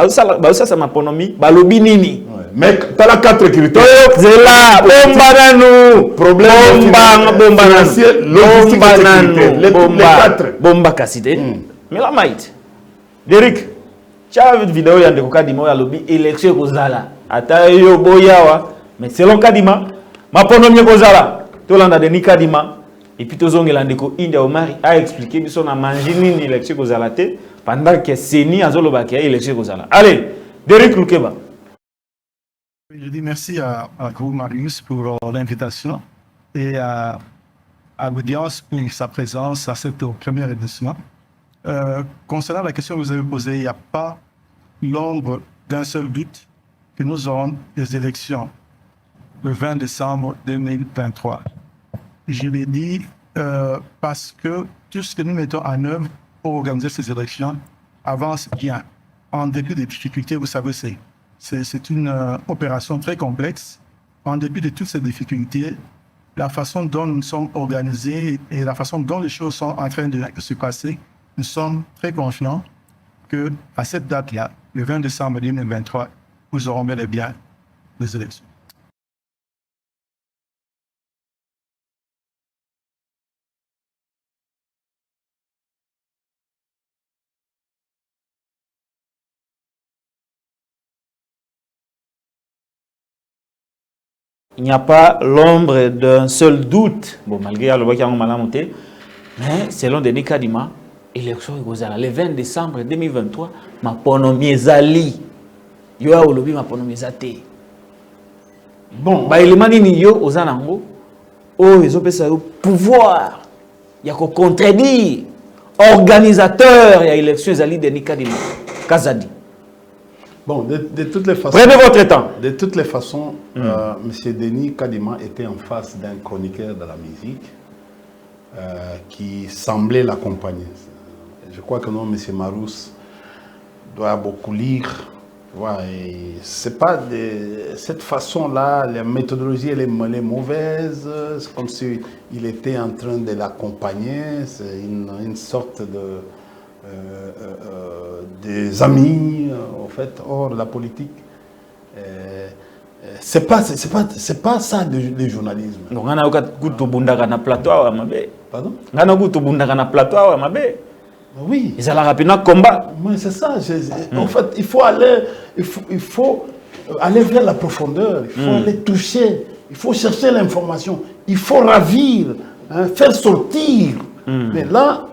ça m'a ponomi balobi nini. Mais tu as la 4 critères. Zéla bombananu problème bombananu les 4 bomba kasite. Mais la maït. Derek. Cha vidéo ya ndeko Kadima ya lobi élection kozala. Ata yo boyawa. Mais selon Kadima ma ponomi kozala. Tolanda de Kadima. Et puis tozongela ndeko India Omari a expliqué biso na manjini ni élection kozala te pendant que Seni azoloba ki élection kozala. Allez, Derek Lukeba. Je dis merci à vous, Marius, pour l'invitation et à l'audience pour sa présence à cette première édition. Concernant la question que vous avez posée, il n'y a pas l'ombre d'un seul but que nous aurons des élections le 20 décembre 2023. Je l'ai dit parce que tout ce que nous mettons en œuvre pour organiser ces élections avance bien. En dépit des difficultés, vous savez, c'est une opération très complexe. En dépit de toutes ces difficultés, la façon dont nous sommes organisés et la façon dont les choses sont en train de se passer, nous sommes très confiants qu'à cette date-là, le 20 décembre 2023, nous aurons bel et bien les élections. Il n'y a pas l'ombre d'un seul doute. Bon, malgré le voix qui a monté, mais selon Denis Kadima, l'élection est le 20 décembre 2023, ma ponomie zali. Yo a olobi ma ponomie zate. Bon, bah il mani ni yo ozanango. Oh, ils ont pensé au pouvoir. Il y a qu'on contredire organisateur il y a élection zali Denis Kadima. Kazadi. Bon, de toutes les façons... Prenez votre temps. De toutes les façons, M. Denis Kadima était en face d'un chroniqueur de la musique qui semblait l'accompagner. Je crois que non, M. Marous doit beaucoup lire. Ouais, c'est pas de cette façon-là, la méthodologie elle est mauvaise. C'est comme s'il était en train de l'accompagner. C'est une sorte de... des amis, en fait, hors la politique. C'est pas ça le journalisme. Donc, on a goûté bundaka na plateau à Mabé. Pardon? On a goûté bundaka na plateau à Mabé. Oui. Ils allaient rapidement combat. Mais c'est ça. En fait, il faut aller vers la profondeur. Il faut aller toucher. Il faut chercher l'information. Il faut ravir, hein, faire sortir. Mais là,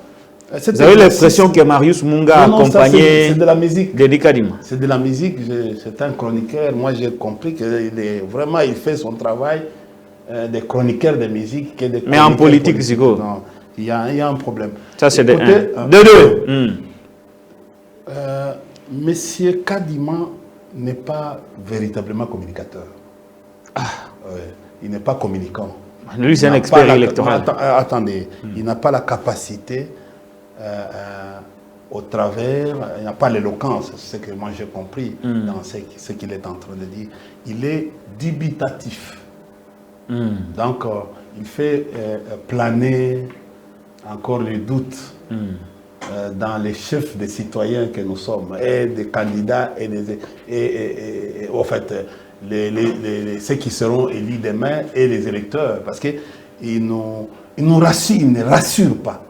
vous avez l'expression que Marius Munga a accompagné. C'est de la musique. Denis Kadima. C'est de la musique. C'est un chroniqueur. Moi, j'ai compris il fait son travail des chroniqueurs de musique. Mais en politique, c'est quoi? Non, il y a un problème. Ça, c'est de deux. Monsieur Kadima n'est pas véritablement communicateur. Il n'est pas communicant. Lui, c'est un expert électoral. Attendez, il n'a pas la capacité au travers, il n'a pas l'éloquence, c'est ce que moi j'ai compris dans ce qu'il est en train de dire. Il est dubitatif. Donc, il fait planer encore les doutes dans les chefs des citoyens que nous sommes, et des candidats, et en fait, ceux qui seront élus demain et les électeurs, parce qu'ils nous rassurent, ils ne rassurent pas.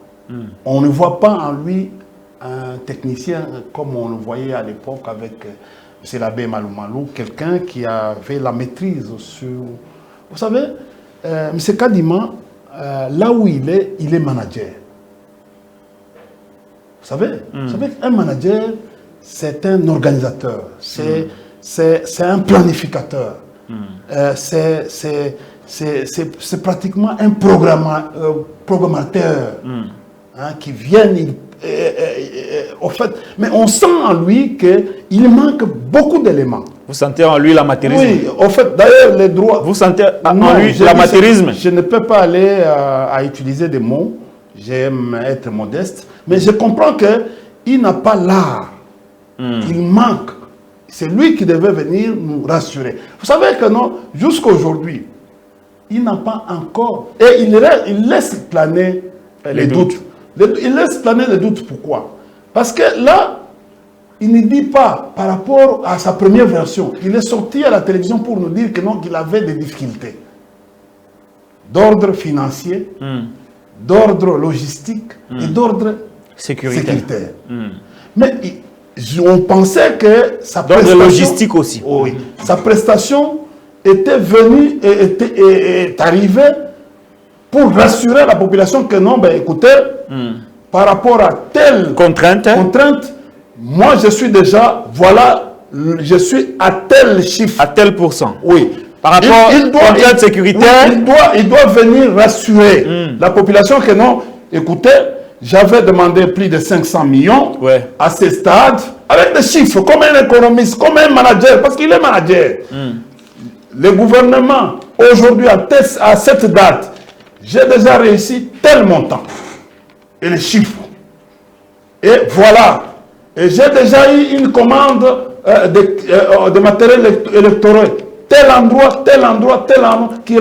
On ne voit pas en lui un technicien comme on le voyait à l'époque avec M. l'abbé Malou Malou, quelqu'un qui avait la maîtrise sur... Vous savez, M. Kadima, là où il est manager. Vous savez qu'un manager, c'est un organisateur, c'est un planificateur, c'est pratiquement un programmateur qui vient, au fait, mais on sent en lui qu'il manque beaucoup d'éléments. Vous sentez en lui l'amateurisme? Oui, au fait, d'ailleurs, les droits... Vous sentez en lui l'amateurisme? Je ne peux pas aller à utiliser des mots, j'aime être modeste, mais je comprends qu'il n'a pas l'art, il manque. C'est lui qui devait venir nous rassurer. Vous savez que non, jusqu'à aujourd'hui, il n'a pas encore... Et il laisse planer les doutes. Il laisse planer les doutes. Pourquoi? Parce que là, il ne dit pas par rapport à sa première version. Il est sorti à la télévision pour nous dire que non, qu'il avait des difficultés d'ordre financier, d'ordre logistique et d'ordre sécuritaire. Mais on pensait que sa prestation... D'ordre logistique aussi. Oui. Sa prestation était venue et est arrivée pour rassurer la population que non, ben écoutez, par rapport à telle contrainte, moi je suis déjà, voilà, je suis à tel chiffre. À tel pourcent. Oui. Par rapport à contrainte sécuritaire. Oui, il doit venir rassurer la population que non, écoutez, j'avais demandé plus de 500 millions à ce stade, avec des chiffres, comme un économiste, comme un manager, parce qu'il est manager. Le gouvernement, aujourd'hui, à cette date, j'ai déjà réussi tel montant. Et les chiffres. Et voilà. Et j'ai déjà eu une commande de matériel électoral. Tel endroit, qui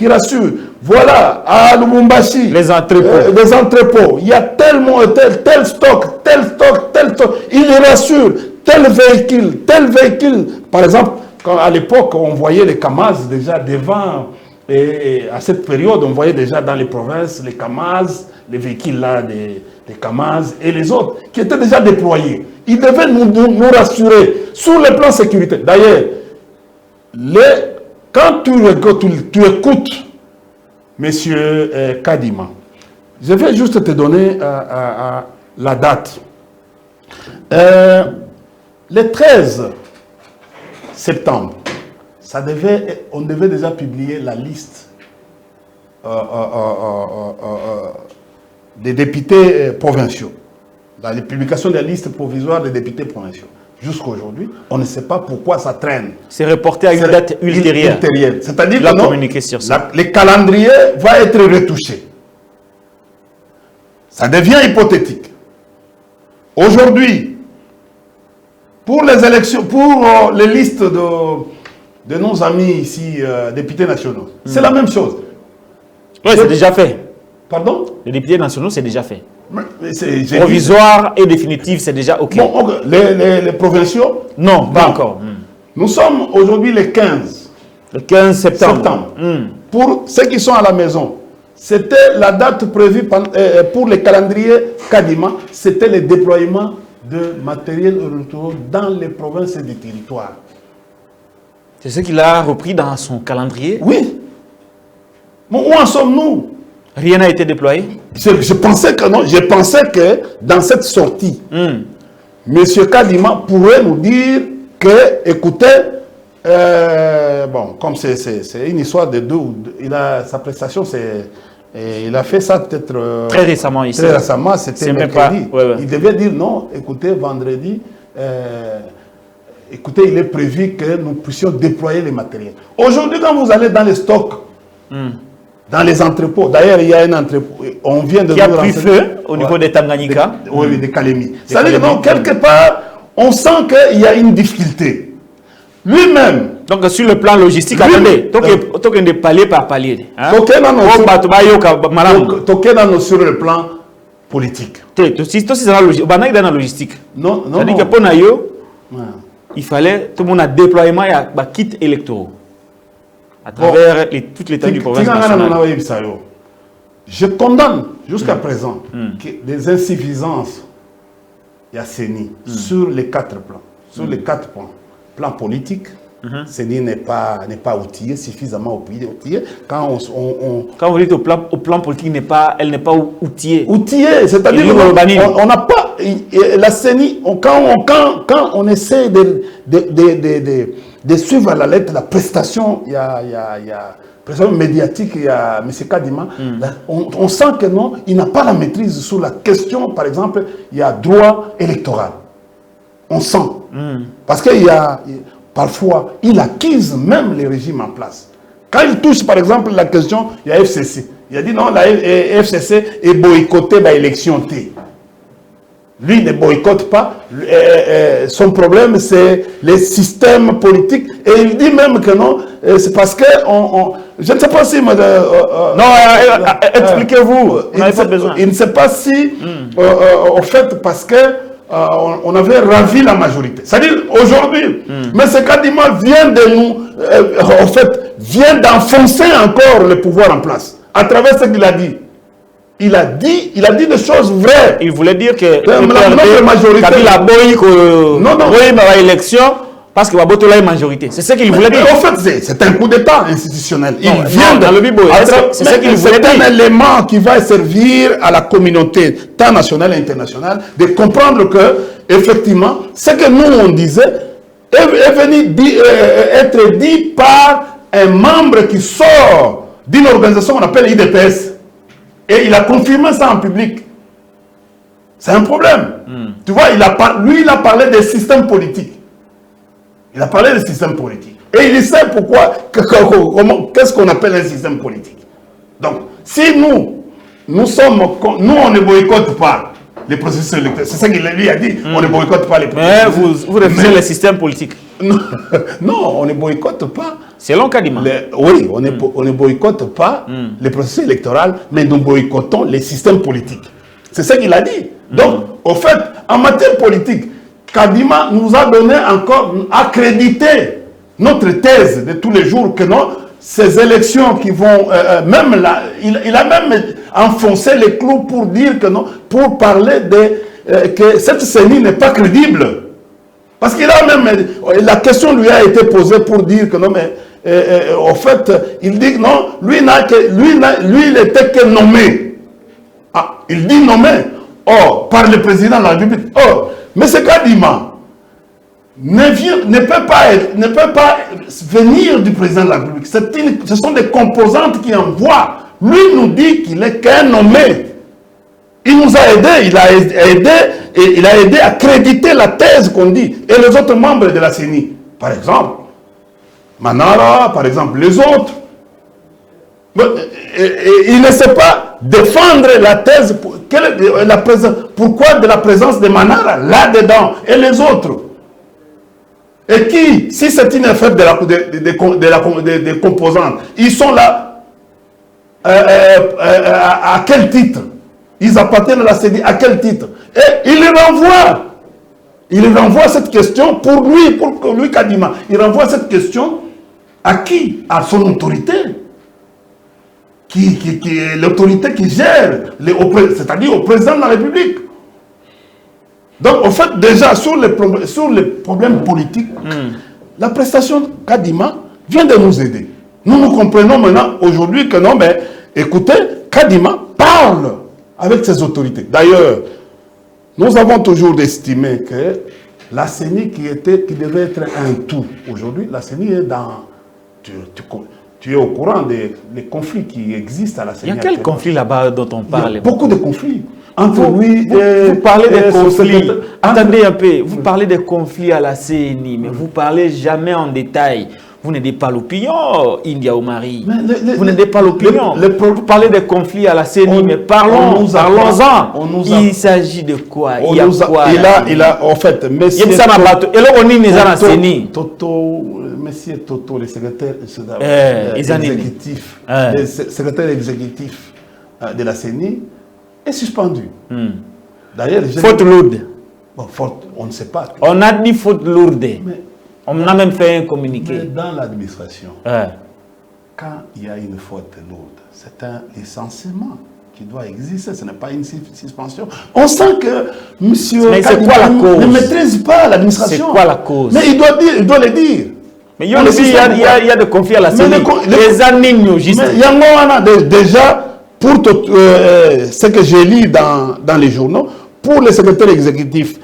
rassure. Voilà, à Lubumbashi. Les entrepôts. Il y a tel stock. Il rassure. Tel véhicule. Par exemple, à l'époque, on voyait les Kamaz déjà devant. Et à cette période, on voyait déjà dans les provinces les Kamaz, les véhicules là, des Kamaz et les autres qui étaient déjà déployés. Ils devaient nous rassurer sur le plan sécurité. D'ailleurs, quand tu écoutes M. Kadima, je vais juste te donner la date. Le 13 septembre, on devait déjà publier la liste des députés provinciaux. La publication de la liste provisoire des députés provinciaux. Jusqu'à aujourd'hui, on ne sait pas pourquoi ça traîne. C'est reporté à une date ultérieure. C'est-à-dire que communiquer sur ça. Le calendrier va être retouché. Ça devient hypothétique. Aujourd'hui, pour les élections, pour les listes de nos amis ici, députés nationaux, c'est la même chose. Oui, c'est déjà fait. Pardon? Les députés nationaux, c'est déjà fait. Provisoire et définitif, c'est déjà OK. Bon, les provinciaux? Non, pas encore. Nous sommes aujourd'hui le 15. Le 15 septembre. Pour ceux qui sont à la maison, c'était la date prévue pour les calendriers Kadima, c'était le déploiement de matériel électoral dans les provinces et des territoires. C'est ce qu'il a repris dans son calendrier? Oui. Bon, où en sommes-nous? Rien n'a été déployé? Je pensais que non. Je pensais que dans cette sortie, M. Kadima pourrait nous dire que, écoutez, bon, comme c'est une histoire de deux, sa prestation, il a fait ça peut-être très récemment ici. Très récemment, c'était mercredi. Il devait dire non, écoutez, vendredi, écoutez, il est prévu que nous puissions déployer les matériels. Aujourd'hui, quand vous allez dans les stocks, dans les entrepôts, d'ailleurs, il y a un entrepôt, on vient de... Qui a pris feu au niveau des Tanganyika. Oui, des Kalemi. C'est-à-dire que non, quelque part, on sent qu'il y a une difficulté. Lui-même. Donc, sur le plan logistique, attendez, token de palier par palier. Token sur le plan politique. Dans la logistique. Non. C'est-à-dire que pour Nayo, il fallait, tout le monde a déploiement et un kit électoraux. À travers toute l'état du province nationale. Je condamne jusqu'à présent des insuffisances sur les 4 plans. Sur les 4 points. Plan politique, CENI n'est pas outillée, suffisamment outillée. Quand vous dites au plan politique, elle n'est pas outillée. Outillée, c'est-à-dire on n'a pas... La CENI, quand on essaie de suivre à la lettre la prestation, il y a prestation médiatique, il y a M. Kadima, on sent que non, il n'a pas la maîtrise sur la question, par exemple, il y a droit électoral. On sent. Parce qu'il y a... Parfois, il accuse même les régimes en place. Quand il touche, par exemple, la question, il y a FCC. Il a dit non, la FCC est boycottée par l'élection T. Lui ne boycotte pas. Son problème, c'est les systèmes politiques. Et il dit même que non, c'est parce que... je ne sais pas si... non, expliquez-vous. Il ne sait pas si, au fait, parce que on avait ravi la majorité. C'est-à-dire, aujourd'hui, mais ce Kadima vient de nous... en fait, vient d'enfoncer encore le pouvoir en place. À travers ce qu'il a dit. Il a dit des choses vraies. Il voulait dire que notre majorité... Kabila boycott l'élection parce qu'il va voter la majorité. C'est ce qu'il voulait dire. En fait, c'est un coup d'État institutionnel. C'est ce qu'il voulait dire. C'est un élément qui va servir à la communauté, tant nationale et internationale, de comprendre que, effectivement, ce que nous, on disait, est venu être dit par un membre qui sort d'une organisation qu'on appelle IDPS. Et il a confirmé ça en public. C'est un problème. Tu vois, lui, il a parlé des systèmes politiques. Il a parlé des systèmes politiques. Et il sait pourquoi, qu'est-ce qu'on appelle un système politique. Donc, si nous on ne boycotte pas les processus électoraux. C'est ça qu'il lui a dit. On ne boycotte pas les processus. Mais vous refusez le système politique. Non, on ne boycotte pas. Selon Kadima. Oui, on ne boycotte pas les processus électoraux, mais nous boycottons les systèmes politiques. C'est ça qu'il a dit. Donc, au fait, en matière politique, Kadima nous a donné encore, accrédité notre thèse de tous les jours que non, ces élections qui vont, même là, il a même enfoncé les clous pour dire que non, pour parler que cette CENI n'est pas crédible. Parce qu'il a même, la question lui a été posée pour dire que non, mais au fait, il dit que non, lui, il n'était que nommé. Ah, il dit nommé, par le président de la République. Mais ce Kadima ne peut pas venir du président de la République. Ce sont des composantes qui envoient. Lui nous dit qu'il est qu'un nommé. Il nous a aidés, il a aidé à créditer la thèse qu'on dit. Et les autres membres de la CENI, par exemple, Manara, par exemple, les autres. Il ne sait pas défendre la thèse. Pourquoi de la présence de Manara là-dedans et les autres? Et qui, si c'est une affaire des composantes, ils sont là à quel titre? Ils appartiennent à la CENI à quel titre? Et il les renvoie. Il renvoie cette question pour lui, Kadima. Il renvoie cette question à qui? À son autorité. Qui est l'autorité qui gère, c'est-à-dire au président de la République. Donc, en fait, déjà, sur les problèmes politiques, la prestation Kadima vient de nous aider. Nous comprenons maintenant, aujourd'hui, que non, mais écoutez, Kadima parle avec ses autorités. D'ailleurs, nous avons toujours estimé que la CENI qui devait être un tout, aujourd'hui, la CENI est dans... Tu es au courant des conflits qui existent à la CENI. Il y a quel conflit là-bas dont on parle? Il y a beaucoup de conflits. Entre lui vous parlez des conflits. Attendez un peu. Vous parlez des conflits à la CENI, mais vous ne parlez jamais en détail. Vous n'aidez pas l'opinion, India Omari. Vous n'aidez pas l'opinion. Vous parlez des conflits à la CENI, mais parlons-en. Il s'agit de quoi? Il y a quoi? Il a, en fait, Monsieur Toto, le secrétaire exécutif, le secrétaire exécutif de la CENI, est suspendu. D'ailleurs, faute lourde. Bon, faute, on ne sait pas. On a dit faute lourde. On a même fait un communiqué. Mais dans l'administration, quand il y a une faute lourde, c'est un licenciement qui doit exister, ce n'est pas une suspension. On sent que M. Kadima ne maîtrise pas l'administration. C'est quoi la cause? Mais il doit le dire. Mais il y a des conflits à la CENI. Les années juste. Mais il y a déjà, pour ce que j'ai lu dans les journaux, pour le secrétaire exécutif,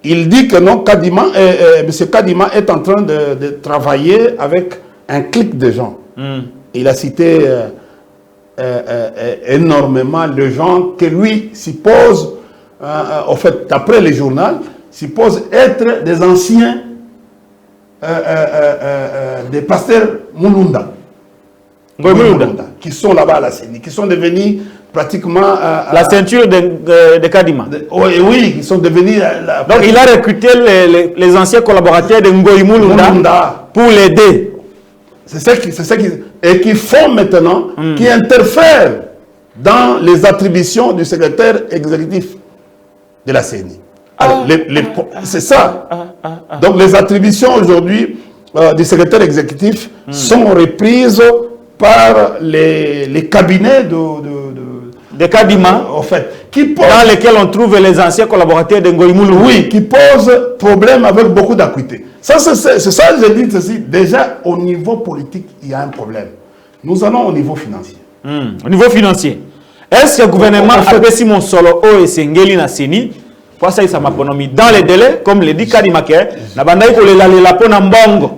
il dit que non, M. Kadima est en train de travailler avec un clic de gens. Il a cité énormément de gens que lui suppose, en fait, d'après les journaux, suppose être des anciens des pasteurs Mulunda. Qui sont là-bas à la CENI, qui sont devenus pratiquement... la ceinture de Kadima. Oui, ils sont devenus... Donc il a recruté les anciens collaborateurs de Ngoï Mulunda pour l'aider. C'est ça et qui font maintenant, qui interfèrent dans les attributions du secrétaire exécutif de la CENI. C'est ça. Donc les attributions aujourd'hui du secrétaire exécutif sont reprises par les cabinets de Kadima, en fait, dans lesquels on trouve les anciens collaborateurs de Ngoï Mulunda. Oui, qui posent problème avec beaucoup d'acuité. C'est ça que je dis ceci. Déjà, au niveau politique, il y a un problème. Nous allons au niveau financier. Au niveau financier, est-ce que le gouvernement a fait Simon Solo et Sengeli na CENI pour ça, ça m'a économisé dans les délais, comme le dit Kadima Kè, na bandai ko le lapon na mbongo.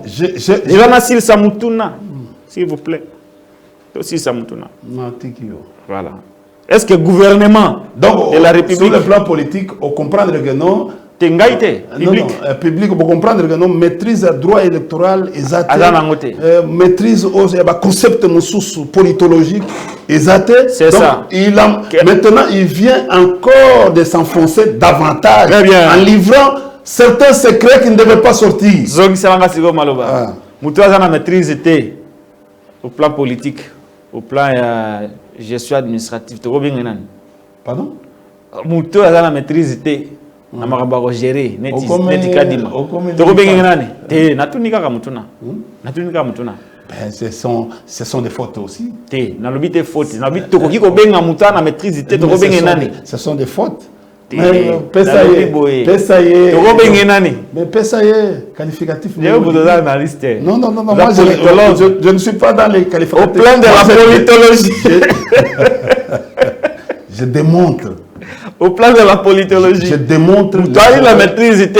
Et là, na sil samutuna, s'il vous plaît. Aussi samutuna. Voilà. Est-ce que le gouvernement donc, de la République... Sur le plan politique, on comprend que non... public, on comprendre que non, maîtrise le droit électoral, maîtrise le concept politologique, c'est ça. Maintenant, il vient encore de s'enfoncer davantage en livrant certains secrets qui ne devaient pas sortir. Maîtrise au plan politique, au plan gestion administrative. Pardon? Moutou a la maîtrise na marabaro gérer neti Kadima. Toko bengi nani? Te natunika ka mutuna. Natunika mutuna. Ben ce sont des fautes aussi. Te na lobi te faute. Na lobi toko ki ko benga mutana na maîtrise te toko bengi nani? Ce sont des fautes. Mais Pesaye. Toko bengi nani? Mais Pesaye qualificatif. Vous êtes analyste. Non, moi je ne suis pas dans les qualificatifs. Au plan de la politologie. Je démontre. Au plan de la politologie. Je démontre. Toi, il a maîtrisé.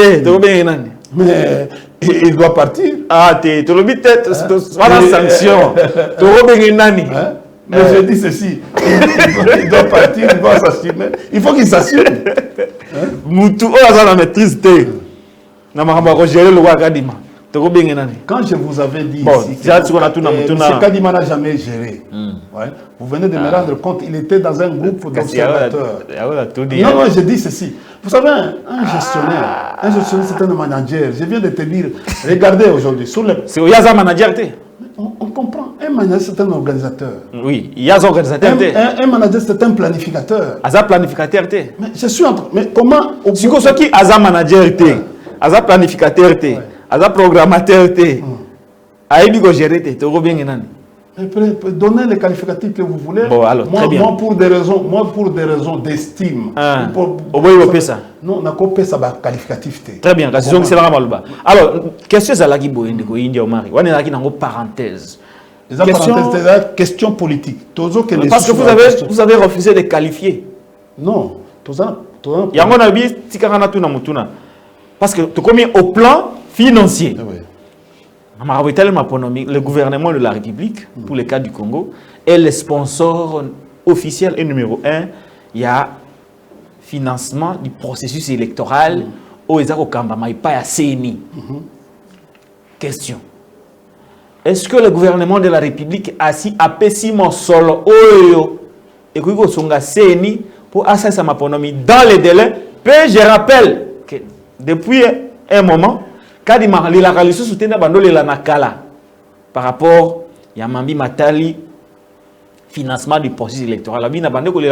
Mais il doit partir. Ah, tu le dis peut-être. Voilà la sanction. Mais je dis ceci. Il doit partir, il doit s'assumer. Il faut qu'il s'assume. Moutou, on a la maîtrise. Quand je vous avais dit ici, M. Kadima n'a jamais géré. Ouais. Vous venez de me rendre compte, il était dans un groupe d'observateurs. Non, je dis ceci. Vous savez, un gestionnaire, c'est un manager. Je viens de te dire, regardez aujourd'hui. C'est un manager. On comprend. Un manager, c'est un organisateur. Oui, il y a un organisateur. Un manager, c'est un planificateur. Un planificateur. Mais je suis en train. Mais comment. Si vous êtes un manager, un planificateur, un programmateur, un gérer, donnez les qualificatifs que vous voulez. Bon, alors, moi, pour des raisons d'estime. Non, on a coupé ça qualificatif. Très bien. Alors, question c'est là qui India Omari. On est là qui dans parenthèse. Question politique. Parce que vous avez refusé de qualifier. Non. Il y a un avis parce que tu commis au plan financier. Le gouvernement de la République, pour le cas du Congo, est le sponsor officiel et numéro 1. Il y a financement du processus électoral au Kambama, pas à CENI. Question. Est-ce que le gouvernement de la République a si apesi mon solo et que songa CENI pour assassiner ma ponomi dans les délais? Puis je rappelle que depuis un moment, Kadima la réalisation soutient la nakala par rapport à Yamambi Matali financement du processus électoral. La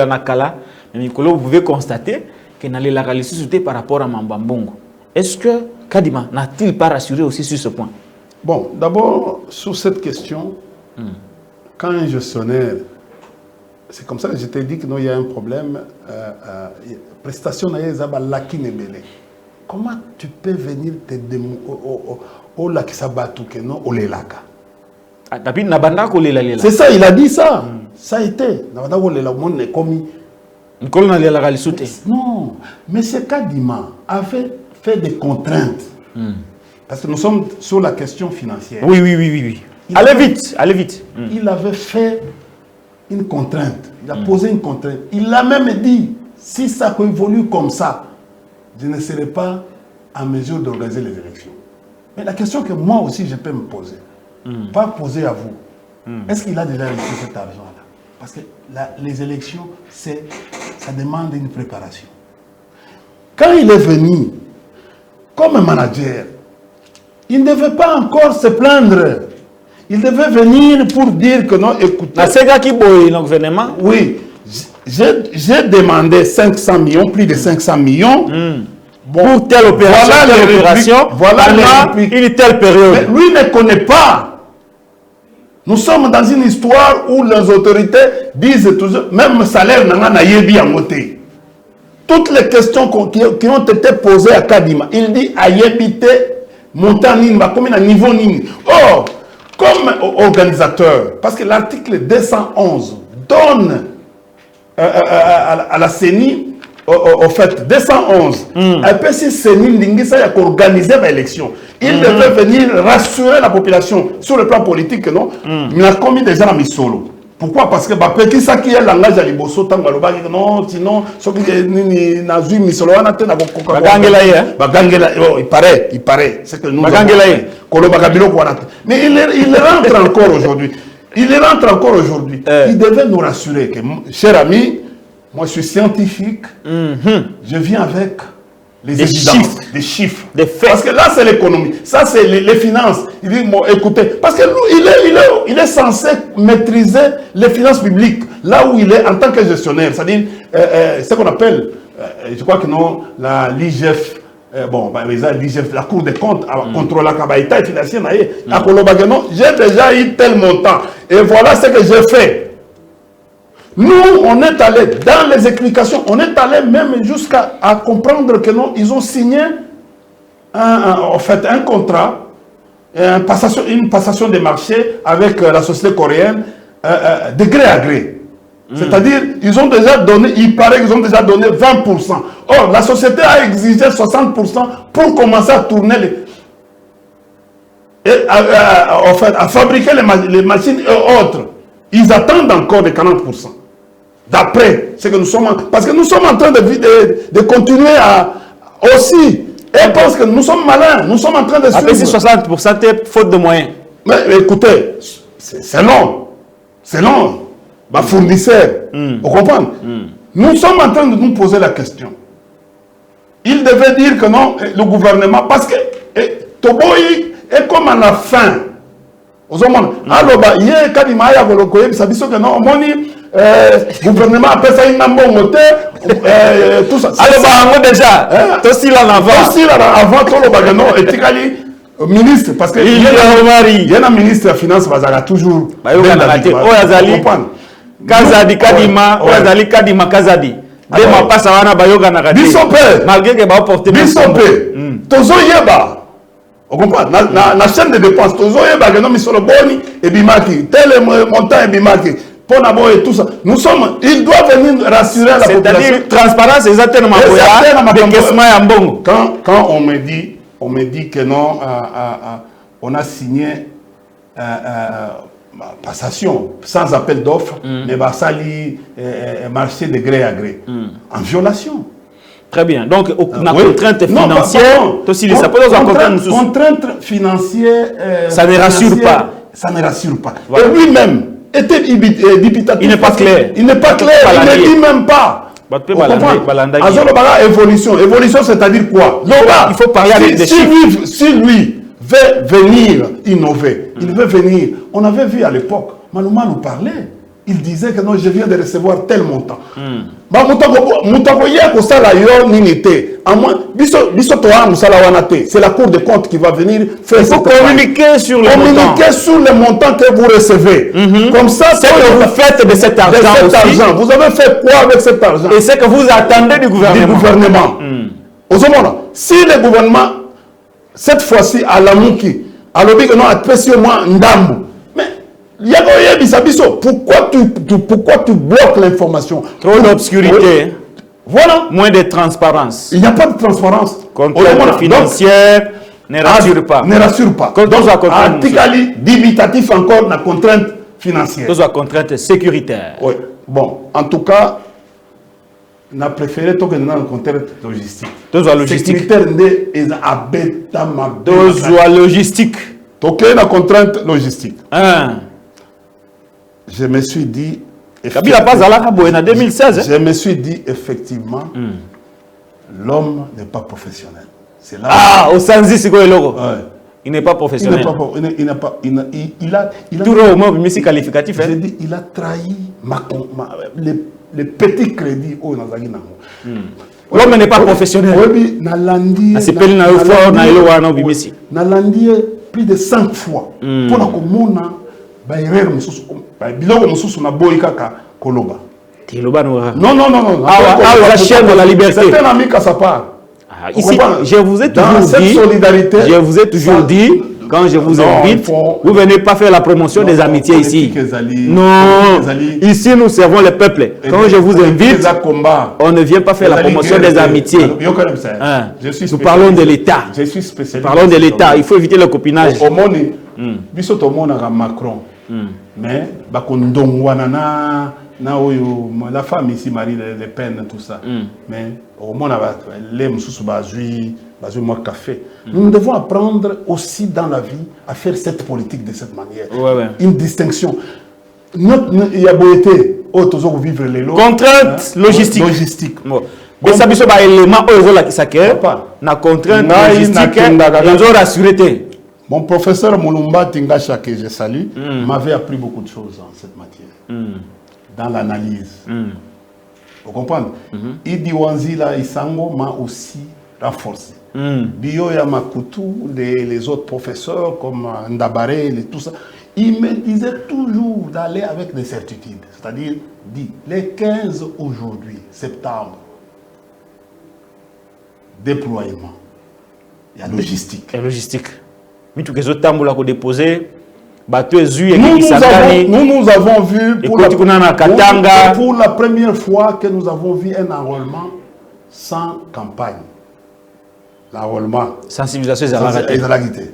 nakala, mais vous pouvez constater que la réalisation soutient par rapport à Mambambongo. Est-ce que Kadima n'a-t-il pas rassuré aussi sur ce point? Bon, d'abord sur cette question, quand un gestionnaire, c'est comme ça que je t'ai dit qu'il y a un problème, prestation comment tu peux venir Ola Kisabatu Keno, Olelaka. C'est ça, il a dit ça. Ça a été. Non, mais ce Kadima avait fait des contraintes. Parce que nous sommes sur la question financière. Oui. Allez vite. Il avait fait une contrainte. Il a posé une contrainte. Il a même dit, si ça évolue comme ça, je ne serai pas en mesure d'organiser les élections. Mais la question que moi aussi je peux me poser, pas poser à vous, est-ce qu'il a déjà reçu cet argent-là? Parce que les élections, ça demande une préparation. Quand il est venu comme manager, il ne devait pas encore se plaindre. Il devait venir pour dire que non, écoutez... C'est gars qui boit le gouvernement? Oui. J'ai demandé 500 millions, plus de 500 millions. Bon, pour telle opération, voilà une telle période. Mais lui ne connaît pas. Nous sommes dans une histoire où les autorités disent toujours, même salaire n'a yebi à moté. Toutes les questions qui ont été posées à Kadima, il dit à yebité, montant nini, combien à niveau nini. Or, comme organisateur, parce que l'article 211 donne à la CENI, au fait, 211, un peu si CENI a organisé l'élection. Il devait venir rassurer la population sur le plan politique, non? Il a commis déjà la solo. Pourquoi? Parce que qui ça qui est le langage à l'Iboso, non, sinon, ce qui est misolo, il paraît. C'est que nous mais il rentre encore aujourd'hui. Il devait nous rassurer que, cher ami, moi je suis scientifique, je viens avec des chiffres, des faits. Parce que là c'est l'économie, ça c'est les finances. Il dit, bon, écoutez, parce que il est censé maîtriser les finances publiques, là où il est en tant que gestionnaire, c'est-à-dire ce qu'on appelle, je crois que non, l'IGF, la Cour des comptes contrôle la capacité financière. J'ai déjà eu tel montant et voilà ce que j'ai fait. Nous, on est allé dans les explications, on est allé même jusqu'à comprendre que non, ils ont signé un contrat, une passation de marché avec la société coréenne de gré à gré. C'est-à-dire, ils ont déjà donné, il paraît qu'ils ont déjà donné 20%. Or, la société a exigé 60% pour commencer à tourner à fabriquer les machines et autres. Ils attendent encore les 40%. D'après ce que nous sommes... Parce que nous sommes en train de continuer à aussi... Et parce que nous sommes malins, nous sommes en train de... Après, c'est 60%, c'est faute de moyens. Mais écoutez, c'est long. C'est long. Ma fournisseur, vous comprenez? Nous sommes en train de nous poser la question. Il devait dire que non, le gouvernement, parce que Toboyi est comme à la fin. Vous comprenez? Alors, il y a Kadima ya Volokoye, ça dit que non, le gouvernement appelle ça une ambomote, tout ça. Alors, déjà, aussi là avant. Aussi là avant, tout le bagano, et Tikali, ministre, parce que il y a un ministre de la finance, il y a toujours. Kazadi Kadima, Ozali Kadima Kazadi. Dema passa wana bayoga na kadi. Malgré que ba porter Bisopé. Tozo yeba. On comprend na chaîne de dépenses tozo yeba que non misolo boni et bimaki, tel montant et bimaki. Pour d'abord et tout ça. Nous sommes, il doit venir rassurer la population. C'est-à-dire transparence exactement quand on me dit que non on a signé passation sans appel d'offres, mais ça lit marché de gré à gré en violation. Très bien. Donc, la contrainte financière, contrainte financière, ça ne rassure pas. Ça ne rassure pas. Voilà. Et lui-même était dubitatif. Il n'est pas clair. Il n'est pas clair. Il ne dit même pas. Évolution. Évolution, c'est-à-dire quoi? Il faut parler avec des chiffres. Si lui veut venir innover, il veut venir. On avait vu à l'époque, Malouma nous parlait. Il disait que non, je viens de recevoir tel montant. C'est la Cour des comptes qui va venir faire. Il faut communiquer sur les montants que vous recevez. Comme ça, c'est que vous faites de cet argent. Vous avez fait quoi avec cet argent? Et c'est que vous attendez du gouvernement. Si le gouvernement, cette fois-ci, à Lamouki, alobi que non apesi moi ndambo. Mais il y a bisabiso. Pourquoi tu bloques l'information? Trop d'obscurité. Voilà. Moins de transparence. Il n'y a pas de transparence. Contrainte financière ne rassure pas. Ne rassure pas. Donc, article limitatif encore la contrainte financière. Donc, contrainte sécuritaire. Oui. Bon, en tout cas, on a préféré que nous ayons une contrainte logistique. Donc, logistique. Sécuritaire, c'est un bêta ma. Donc, logistique. Donc, il y a une contrainte logistique. Hein. Je me suis dit. Kabila pas à la en 2016. Je me suis dit, effectivement, l'homme n'est pas professionnel. C'est là. Ah, au Sanzi, c'est quoi le logo? Ouais. Il n'est pas professionnel. Il a tout le monde, mais c'est qualificatif. J'ai dit, il a trahi les petits crédits au Nazagi Nango. L'homme n'est pas professionnel. Oui, Nalandi. Nalandi plus de 5 fois. Pour la commune, non. La chaîne de la liberté. C'est un ami à sa part. Ici, je vous ai toujours dit, quand je vous invite, vous ne venez pas faire la promotion des amitiés ici. Non, ici nous servons le peuple. Quand je vous invite, on ne vient pas faire la promotion des amitiés. Nous parlons de l'État. Je suis spécialiste. Parlons de l'État. Il faut éviter le copinage. Macron. Mais la femme ici, Marie Le Pen, tout ça. Mais au moins, café. Nous devons apprendre aussi dans la vie à faire cette politique de cette manière. Une distinction. Il y a beau été, vivre les lots. Contrainte logistique. Mais ça, c'est un élément na contrainte logistique. Ils ont rassuré. Mon professeur Moulumba Tingacha, que je salue, m'avait appris beaucoup de choses en cette matière. Dans l'analyse. Vous comprenez? Idi Wanzila Isango m'a aussi renforcé. Bio Yamakutu, les autres professeurs comme Ndabare, tout ça, ils me disaient toujours d'aller avec des certitudes. C'est-à-dire, les 15 aujourd'hui, septembre, déploiement, il y a logistique. Et logistique. Mais tout les autres temps, vous déposer. Nous avons vu pour la première fois que nous avons vu un enrôlement sans campagne. L'enrôlement. Sensibilisation et la guité.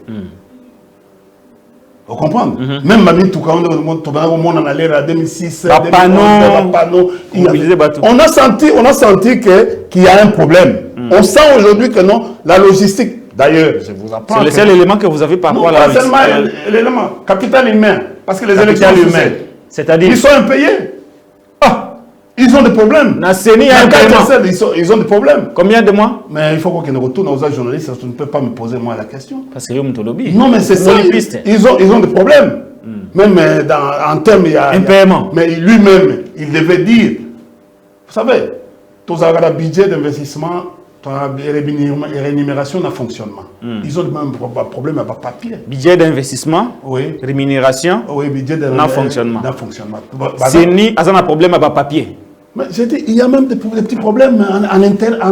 Vous comprenez? Même Mami Touka, on a l'air à 2006, on a senti qu'il y a un problème. On sent aujourd'hui que non, la logistique. D'ailleurs, je vous apprends. C'est le seul élément que vous avez par rapport à la seulement l'élément, capital humain. Parce que les élections humaines, c'est-à-dire. Ils sont impayés. Ah, ils ont des problèmes. Ils ont des problèmes. Combien de mois? Mais il faut qu'on retourne aux journalistes, tu ne peux pas me poser moi la question. Parce que lobby. Non, mais c'est ça. Ils ont des problèmes. Même en termes, il y a un paiement. Mais lui-même, il devait dire, vous savez, tous les budgets d'investissement. Rémunération d'un fonctionnement. Ils ont même un problème avec le papier. Budget d'investissement, oui. Rémunération, budget d'un fonctionnement. C'est ni un problème avec le papier. Mais j'ai dit, il y a même des petits problèmes en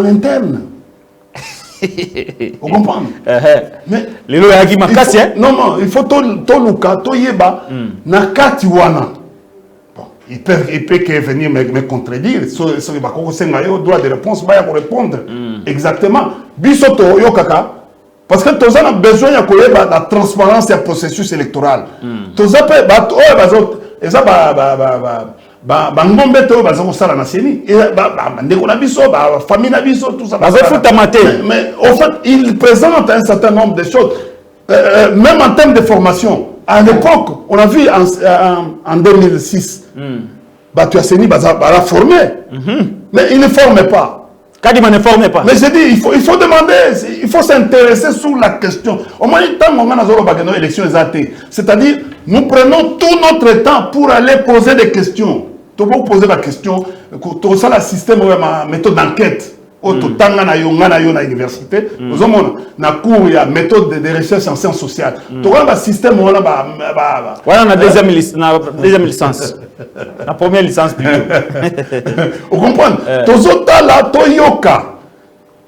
interne. Vous comprenez? Mais les lois qui m'ont non, il faut tout Luka, tout Yeba, Nakati Wana. Il peut venir me contredire. Il droit de réponse, il faut répondre. Exactement. Bisoto Yokaka. Parce que tous a besoin de la transparence et le processus électoral. Tous a mais au fait, il présente un certain nombre de choses. Même en termes de formation. À l'époque, on a vu en 2006, Batuaseni a formé, mais il ne formait pas. Kadima ne formait pas. Mais j'ai dit, il faut demander, il faut s'intéresser sur la question. Au moins, tant qu'on a une élection exactée, c'est-à-dire, nous prenons tout notre temps pour aller poser des questions. Tu peux poser la question, tu as le système, ma méthode d'enquête. Tanga na université, nous avons na cours il y a méthode de recherche en sciences sociales. Tu vois le système on a deuxième licence. La première licence plutôt. Vous comprenez? Tozota la Toyoka.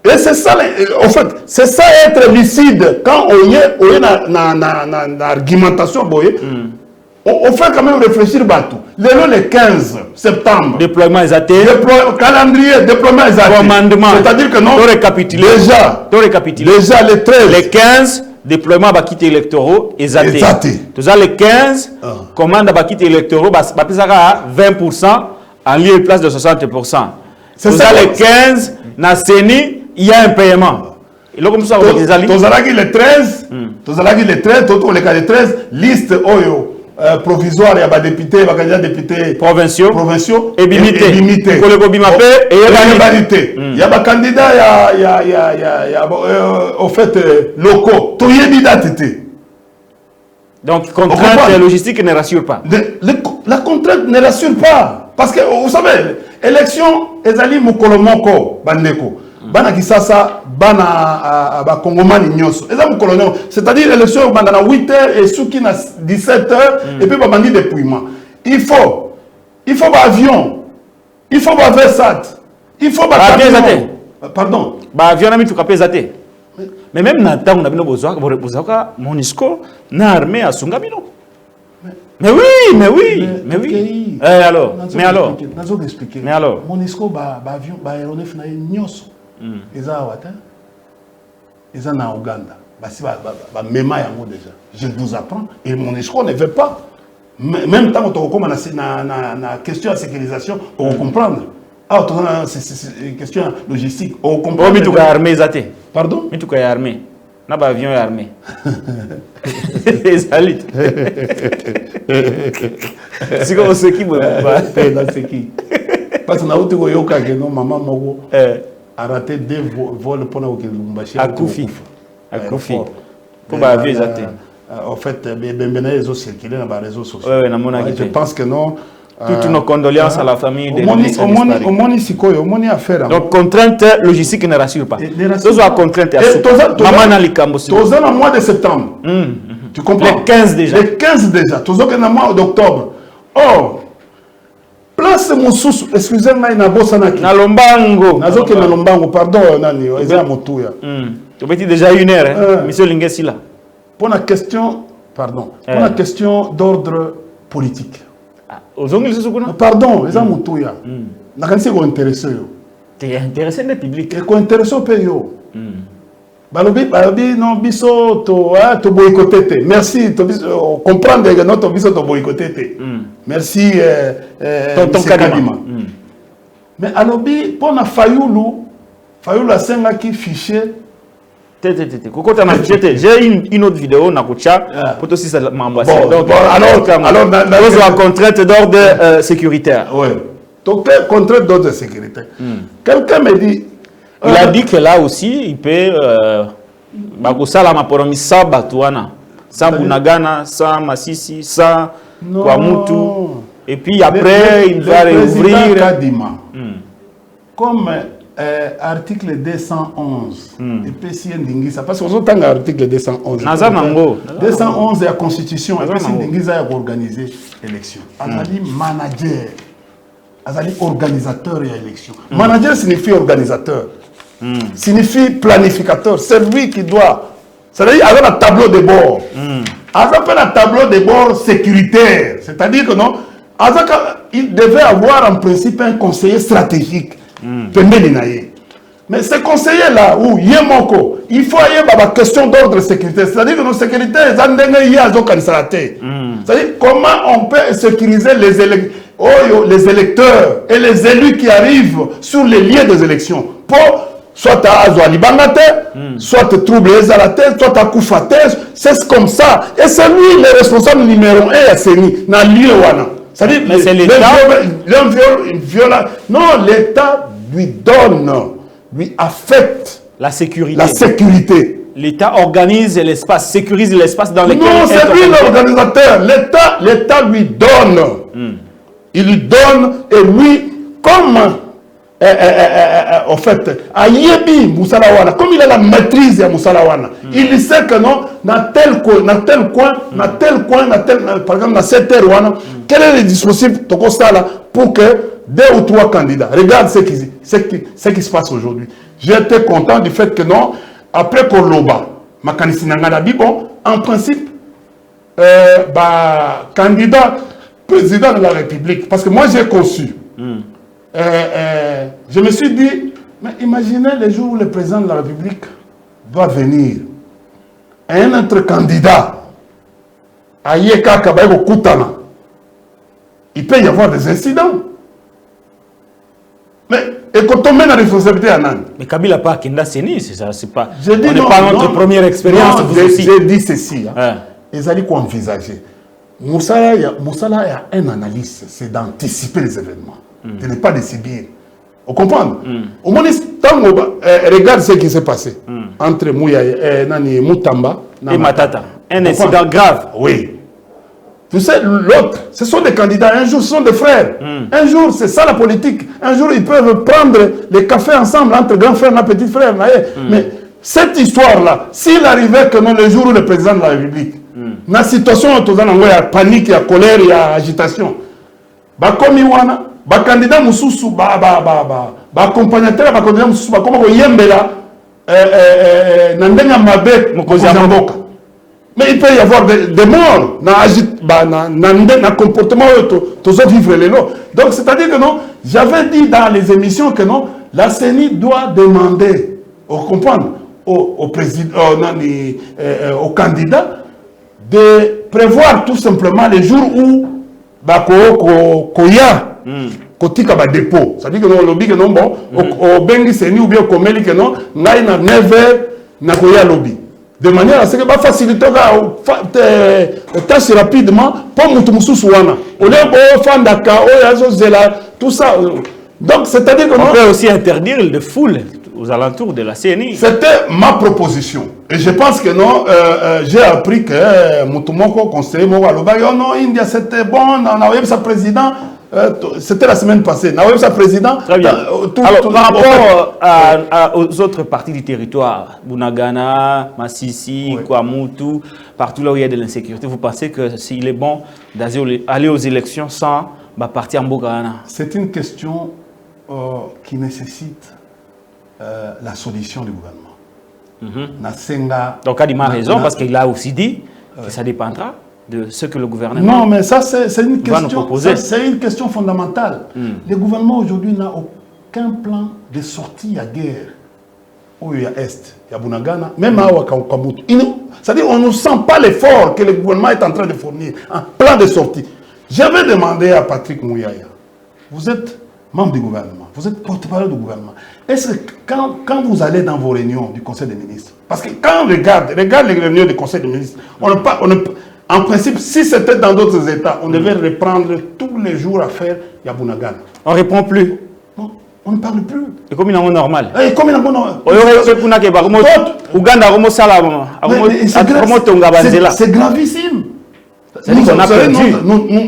Et c'est ça, en fait, c'est ça être lucide. Quand on y est dans l'argumentation, on fait quand même réfléchir Batou. Le 15 septembre. Déploiement exaté. Calendrier, déploiement exaté. Commandement. C'est-à-dire que non. Déjà le 13. Les 15, déploiement à quitter électoraux exaté. Tout ça, les 15, commande à quitter électoraux, à 20% en lieu et place de 60%. C'est ça, les 15, na CENI, il y a un paiement. Et là, comme ça, on va dire le 13, le 13, liste Oyo. Provisoire, il y a des députés, il y a des candidats députés provinciaux et limité. Il y a des candidats, il y a au fait locaux. Donc, contrainte logistique ne rassure pas. La contrainte ne rassure pas. Parce que, vous savez, élection, ezali mukolomoko, bandeko. Bana kisasa, bana Kongomani nyoso. C'est-à-dire l'élection bandana 8h et souki na 17h et puis bandi dépouillement. Il faut avion, il faut Versat, il faut avion. Pardon. Avion na mitu kapezate. Mais même na temps on a bino besoin MONUSCO na armée à Sungabino. Mais oui. Alors, mais alors. MONUSCO avion aéronef na nyoso. Ils sont en Ouganda. Je vous apprends. Et MONUSCO ne veut pas. Même temps que on a une question de sécurisation, on va comprendre. Ah, c'est une question logistique. On comprend. Mais tu as armé. Pardon? Mais tu as armé. N'a pas avion armé. Salut. C'est comme ce qui me dit. Parce que nous avons dit que maman a raté 2 vols pour nous à Koufi. Pour avion exaté. En fait, les réseaux circulent dans les réseaux sociaux. Je pense que non. Toutes nos condoléances à la famille de affaire. Donc, contrainte logistique ne rassure pas. Tous ont contrainte à maman na likambo. Tous en mois de septembre. Tu comprends? Les 15 déjà. Les 15 déjà. Tous en mois d'octobre. Oh! Place mon sous, excusez-moi, na bosanaki. Na Lombango. Nazoke na Lombango, pardon, nani, eza motuya. Tu peux dire déjà 1 heure, monsieur Lingesi là. Pour la question, pardon, pour la question d'ordre politique. Pardon, eza motuya. Nakanisi ko intéressé yo. T'es intéressé le public. Et ko intéressé pe yo. Balobi non biso to boycotter. Merci to biso comprendre que notre biso to boycotter. Merci tonton Kadima. Mais alobi pona Fayulu a senga qui fichier j'ai une autre vidéo na kucha pour aussi ça m'embrasser. Donc alors la contrainte d'ordre sécuritaire. Oui. Donc contrainte d'ordre sécuritaire. Quelqu'un me dit il a dit que là aussi, il peut bakosala maporomi sa batuana, sa Bunagana, sa Masisi, sa Kwamutu. Et puis après, il va réouvrir. Kadima, comme article 211, et puis si Ndingisa, parce que vous avez l'article 211. 211 de la Constitution, et puis si Ndingisa a organisé l'élection. Azali manager, Azali organisateur de l'élection. Manager signifie organisateur. Signifie planificateur. C'est lui qui doit. C'est-à-dire avec un tableau de bord. Avec un tableau de bord sécuritaire. C'est-à-dire que non, il devait avoir en principe un conseiller stratégique. Mais ce conseiller-là, où Yemoko, il faut y avoir une question d'ordre sécuritaire. C'est-à-dire que nos sécurités, c'est-à-dire comment on peut sécuriser les électeurs et les élus qui arrivent sur les lieux des élections. Pour soit à Azoualibangate, soit à trouble les Alates, soit à Koufate, c'est comme ça. Et c'est lui le responsable numéro 1 à Séni, dans le lieu. C'est-à-dire mais c'est l'État. Non, l'État lui donne, lui affecte la sécurité. La sécurité. L'État organise l'espace, sécurise l'espace dans lequel... Non, c'est lui l'organisateur. L'État lui donne. Il lui donne et lui, comme en fait, à Yebi Moussalawana, comme il a la maîtrise de Moussalawana, il sait que non, dans tel coin, par exemple, dans cette terre, quel est le dispositif pour que 2 ou 3 candidats, regarde ce qui se passe aujourd'hui. J'étais content du fait que non, après Korloba, en principe, candidat président de la République, parce que moi j'ai conçu. Je me suis dit, mais imaginez les jours où le président de la République doit venir. Un autre candidat, à Yeka Kabaïko Koutana, il peut y avoir des incidents. Mais, et quand on met la responsabilité à Nan. Mais Kabila pas Kenda Seni, c'est ça, c'est pas. On n'est pas notre première expérience. J'ai dit ceci. Ils allaient quoi envisager. Moussala a un analyste, c'est d'anticiper les événements. De ne pas les subir. Vous comprenez? Au moins, regarde ce qui s'est passé entre Moutamba et Matata. Un incident grave. Oui. Tu sais, l'autre, ce sont des candidats. Un jour, ce sont des frères. Un jour, c'est ça la politique. Un jour, ils peuvent prendre les cafés ensemble entre grand frère et petit frère. Mais cette histoire-là, s'il arrivait que non, le jour où le président de la République, dans la situation où il y a panique, il y a colère, il y a agitation, comme Iwana, candidat Moussoussou, accompagnateur, candidat Moussoussou, comme Yembela, Nandenga Mabe, Mokozamboka. Mais il peut y avoir des morts dans le comportement où tous vivre les lots. Donc, c'est-à-dire que non, j'avais dit dans les émissions que non, la CENI doit demander, au président, au candidat, de prévoir tout simplement les jours où Koya, Kotika ba dépôt. C'est-à-dire que non, lobby que non, bon, au Bengi CENI ou bien au Komeli que non, n'a 9h, n'a Koya lobby. De manière à ce que faciliter les tâches rapidement pour Moutoumousouana. On est fan d'Aka, tout ça. Donc, c'est-à-dire que on peut aussi interdire les foules aux alentours de la CNI. C'était ma proposition. Et je pense que non, j'ai appris que Moutoumoko, conseiller Moualoba, oh non, India c'était bon, on a eu sa président. C'était la semaine passée. On a eu sa président. Très bien. Alors, par rapport aux autres parties du territoire, Bunagana, Massissi, Kouamoutou, partout là où il y a de l'insécurité, vous pensez que s'il est bon d'aller aux élections sans partir en Bogana? C'est une question qui nécessite la solution du gouvernement. Donc, Adima a raison parce qu'il a aussi dit que ça dépendra de ce que le gouvernement non, mais ça, c'est une question, c'est une question fondamentale. Le gouvernement aujourd'hui n'a aucun plan de sortie à guerre. Où il y a Est, il y a Bunagana, même à Ouakamout. C'est-à-dire qu'on ne sent pas l'effort que le gouvernement est en train de fournir. Un plan de sortie. J'avais demandé à Patrick Mouyaya, vous êtes membre du gouvernement, vous êtes porte-parole du gouvernement. Est-ce que quand vous allez dans vos réunions du Conseil des ministres, parce que quand on regarde les réunions du Conseil des ministres, en principe, si c'était dans d'autres États, on devait reprendre tous les jours à faire Yabunagan. On ne répond plus. Non, on ne parle plus. Et comme il est normal. Et comme il est normal. C'est gravissime.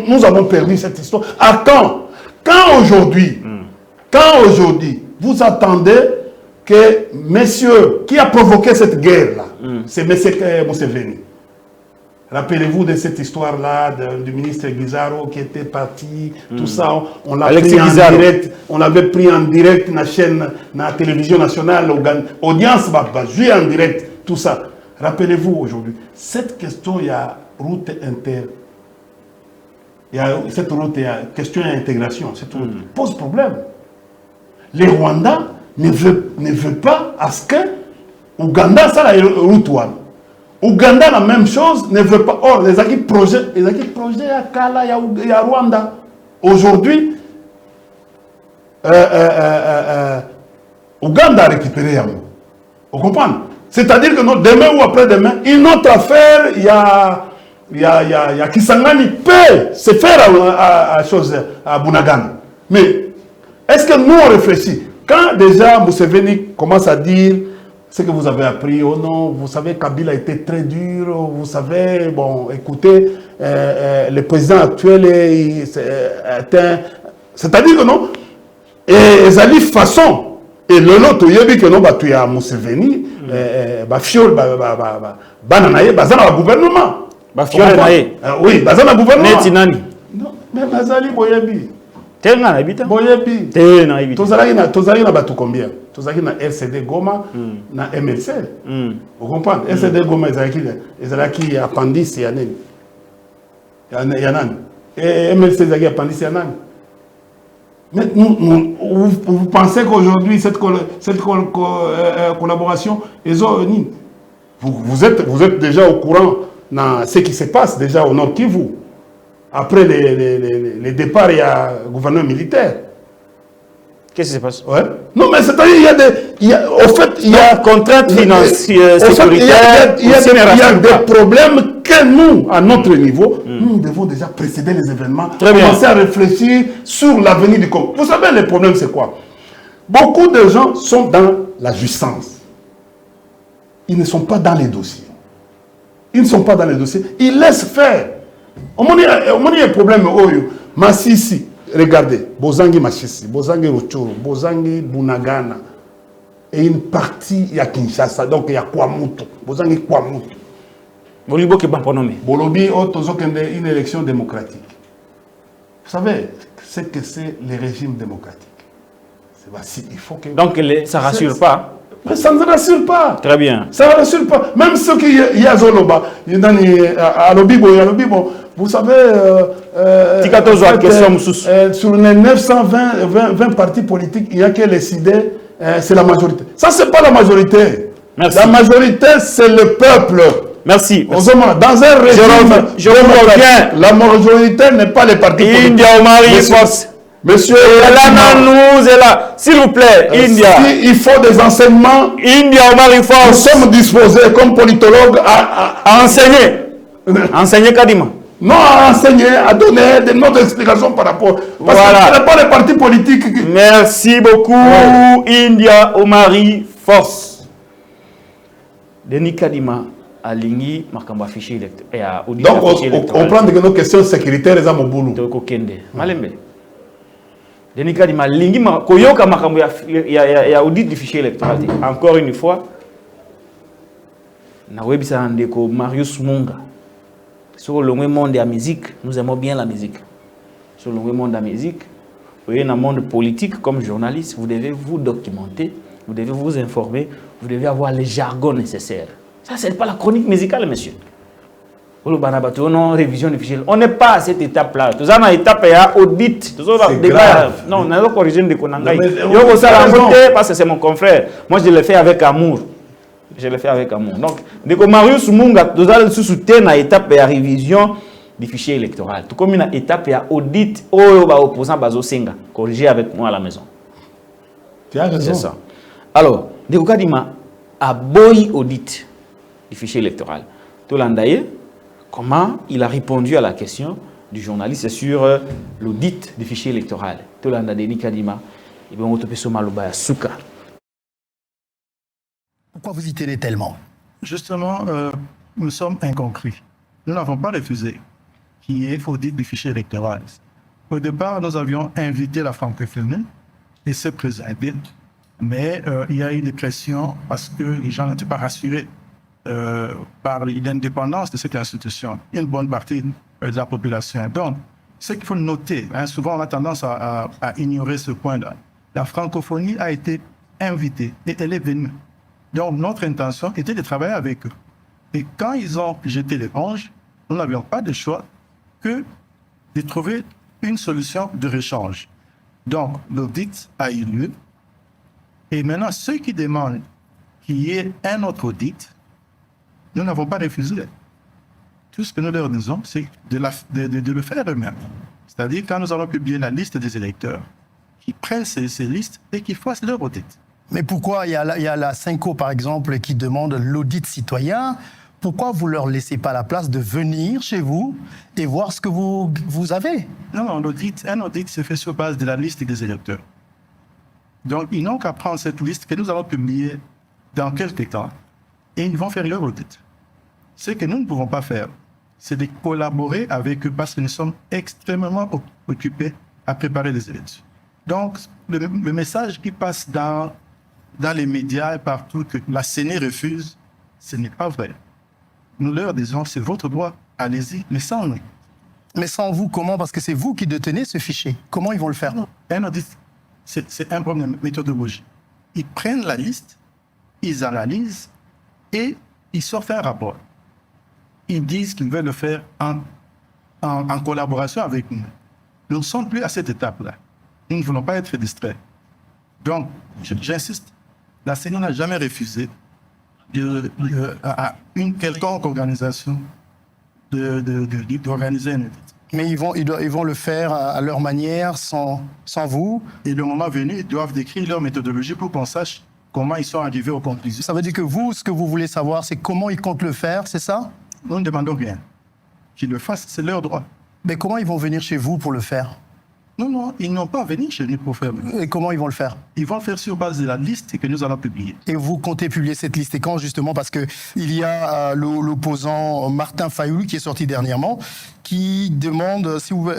Nous avons perdu cette histoire. À quand? Quand aujourd'hui, vous attendez que messieurs, qui a provoqué cette guerre-là, c'est M. Mousseveni. Rappelez-vous de cette histoire-là du ministre Guizaro qui était parti, tout ça, on l'a pris en direct, on l'avait pris en direct dans la chaîne, dans la télévision nationale, audience, jouer en direct, tout ça. Rappelez-vous aujourd'hui, cette question, il y a route inter, il y a cette route, il y a question d'intégration, cette route pose problème. Les Rwandais ne veulent pas à ce que Ouganda, ça la route one. Ouganda, la même chose, ne veut pas. Or, les acquis projets à Kala, il y a Rwanda. Aujourd'hui, Ouganda a récupéré Yamou. Vous comprenez? C'est-à-dire que demain ou après-demain, une autre affaire, il y a Kisangani peut se faire à Bunagana. Mais est-ce que nous on réfléchit? Quand déjà Mousseveni commence à dire ce que vous avez appris, oh non, vous savez, Kabila a été très dur, vous savez, bon, écoutez, le président actuel est un... C'est-à-dire que non, et ezali façon et lelo toyebi que no batu ya Museveni ba fiol bana na ye baza na gouvernement ba fiol na ye oui baza na gouvernement neti nani non mais bazali boyebi tenga na bita boyebi te na bita tozali na batu combien tozali na RCD Goma na MLC vous comprenez RCD Goma ezalaki appendice ya nini ya nani et MLC ezalaki appendice ya nani. Mais vous pensez qu'aujourd'hui, cette collaboration, vous êtes déjà au courant de ce qui se passe déjà au Nord Kivu. Après les départs, il y a un gouvernement militaire. Qu'est-ce qui se passe? Ouais. Non, mais c'est-à-dire, il y a contraintes financières, sécuritaires, il y a des problèmes que nous, à notre niveau, nous devons déjà précéder les événements, commencer à réfléchir sur l'avenir du Congo. Vous savez, le problème, c'est quoi? Beaucoup de gens sont dans la jouissance. Ils ne sont pas dans les dossiers. Ils ne sont pas dans les dossiers. Ils laissent faire. Au moins, il y a un problème. Massissi. Regardez, Bozangi Machisi, Bozangi Ruchuru, Bozangi Bunagana, et une partie, il y a Kinshasa, donc il y a Kwamutu, Bozangi Kwamutu. Bolibo qui est nommé. Bolobi, une élection démocratique. Vous savez ce que c'est les régimes démocratiques. Il faut que... Donc ça ne rassure pas. Mais ça ne rassure pas. Très bien. Ça ne rassure pas. Même ceux qui y a Zoloba, à Lobibo, vous savez, sur les 920 partis politiques, il n'y a que les idées, c'est la majorité. Ça, ce n'est pas la majorité. Merci. La majorité, c'est le peuple. Merci. Dans un régime, je reviens. La majorité n'est pas les partis politiques. India Omari Force. Monsieur, s'il vous plaît, India. Il faut des enseignements. India Omari Force. Nous sommes disposés, comme politologues, à enseigner. Enseigner Kadima. Non, à enseigner, à donner notre explication par rapport. Parce que ce n'est pas les partis politiques. Merci beaucoup, India Omari Force. Denis Kadima. Donc, on prend nos questions sécuritaires et à mon boulot. Malembe. Denis Kadima, lingi koyoka makambo ya audit du fichier électoral. Encore une fois, na webisa ndeko Marius Munga. Sur le monde de la musique, nous aimons bien la musique. Sur le monde de la musique, vous voyez, dans le monde politique, comme journaliste, vous devez vous documenter, vous devez vous informer, vous devez avoir les jargons nécessaires. Ça, ce n'est pas la chronique musicale, monsieur. Non, révision du fichier. On n'est pas à cette étape-là. Tout ça, dans l'étape, il y a audit. C'est grave. Non, on a l'origine de Konangaï. Parce que c'est mon confrère. Moi, je le fais avec amour. Je le fais avec amour. Donc, dès que Marius Munga, nous allons soutenir dans l'étape de la révision du fichier électoral. Tout comme une étape de audit, opposant Bazo Senga, corrigé avec moi à la maison. Tu as raison. C'est ça. Alors, dès que Kadima a boy audit du fichier électoral. Tout l'andaye, comment il a répondu à la question du journaliste sur l'audit du fichier électoral. Tout l'andaye Denis Kadima, et bien on te peut se malouba souka. Pourquoi vous y tenez tellement? Justement, nous sommes inconclus. Nous n'avons pas refusé qu'il y ait audit du fichier électoral. Au départ, nous avions invité la francophonie et se présenter, mais il y a eu des pressions parce que les gens n'étaient pas rassurés par l'indépendance de cette institution. Une bonne partie de la population. Donc, ce qu'il faut noter, souvent on a tendance à ignorer ce point-là. La francophonie a été invitée et elle est venue. Donc, notre intention était de travailler avec eux. Et quand ils ont jeté l'éponge, nous n'avions pas de choix que de trouver une solution de rechange. Donc, l'audit a eu lieu. Et maintenant, ceux qui demandent qu'il y ait un autre audit, nous n'avons pas refusé. Tout ce que nous leur disons, c'est de le faire eux-mêmes. C'est-à-dire, quand nous allons publier la liste des électeurs, qu'ils prennent ces listes et qu'ils fassent leur audit. Mais pourquoi il y a la Cinco, par exemple, qui demande l'audit citoyen? Pourquoi vous ne leur laissez pas la place de venir chez vous et voir ce que vous avez? Non, un audit se fait sur base de la liste des électeurs. Donc, ils n'ont qu'à prendre cette liste que nous allons publier dans quelques temps et ils vont faire leur audit. Ce que nous ne pouvons pas faire, c'est de collaborer avec eux parce que nous sommes extrêmement occupés à préparer les élections. Donc, le message qui passe dans les médias et partout que la CENI refuse, ce n'est pas vrai. Nous leur disons, c'est votre droit, allez-y, mais sans nous. Mais sans vous, comment? Parce que c'est vous qui détenez ce fichier. Comment ils vont le faire? Un audit, c'est un problème de méthodologie. Ils prennent la liste, ils analysent et ils sortent un rapport. Ils disent qu'ils veulent le faire en collaboration avec nous. Nous ne sommes plus à cette étape-là. Nous ne voulons pas être distraits. Donc, j'insiste, la CENI n'a jamais refusé à une quelconque organisation d'organiser un audit. Mais ils vont le faire à leur manière, sans vous. Et le moment venu, ils doivent décrire leur méthodologie pour qu'on sache comment ils sont arrivés aux conclusions. Ça veut dire que vous, ce que vous voulez savoir, c'est comment ils comptent le faire, c'est ça? Nous ne demandons rien. Qu'ils le fassent, c'est leur droit. Mais comment ils vont venir chez vous pour le faire? Non, ils n'ont pas à venir chez nous pour faire. Et comment ils vont le faire? Ils vont le faire sur base de la liste que nous allons publier. Et vous comptez publier cette liste et quand, justement? Parce qu'il y a l'opposant Martin Fayoulou qui est sorti dernièrement, qui demande si vous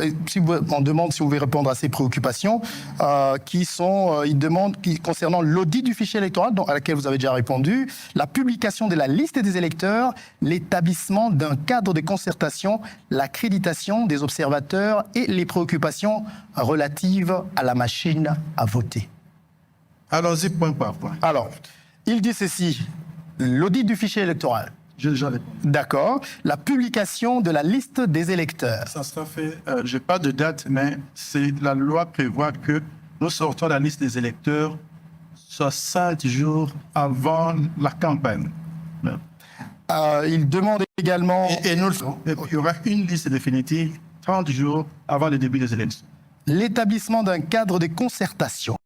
pouvez répondre à ses préoccupations, il demande concernant l'audit du fichier électoral, à laquelle vous avez déjà répondu, la publication de la liste des électeurs, l'établissement d'un cadre de concertation, l'accréditation des observateurs et les préoccupations relatives à la machine à voter. Allons-y point par point. Alors, il dit ceci, l'audit du fichier électoral. J'ai déjà répondu. D'accord. La publication de la liste des électeurs. Ça sera fait, je n'ai pas de date, mais la loi prévoit que nous sortons la liste des électeurs 60 jours avant la campagne. Il demande également... Et nous le ferons. Il y aura une liste définitive 30 jours avant le début des élections. L'établissement d'un cadre de concertation.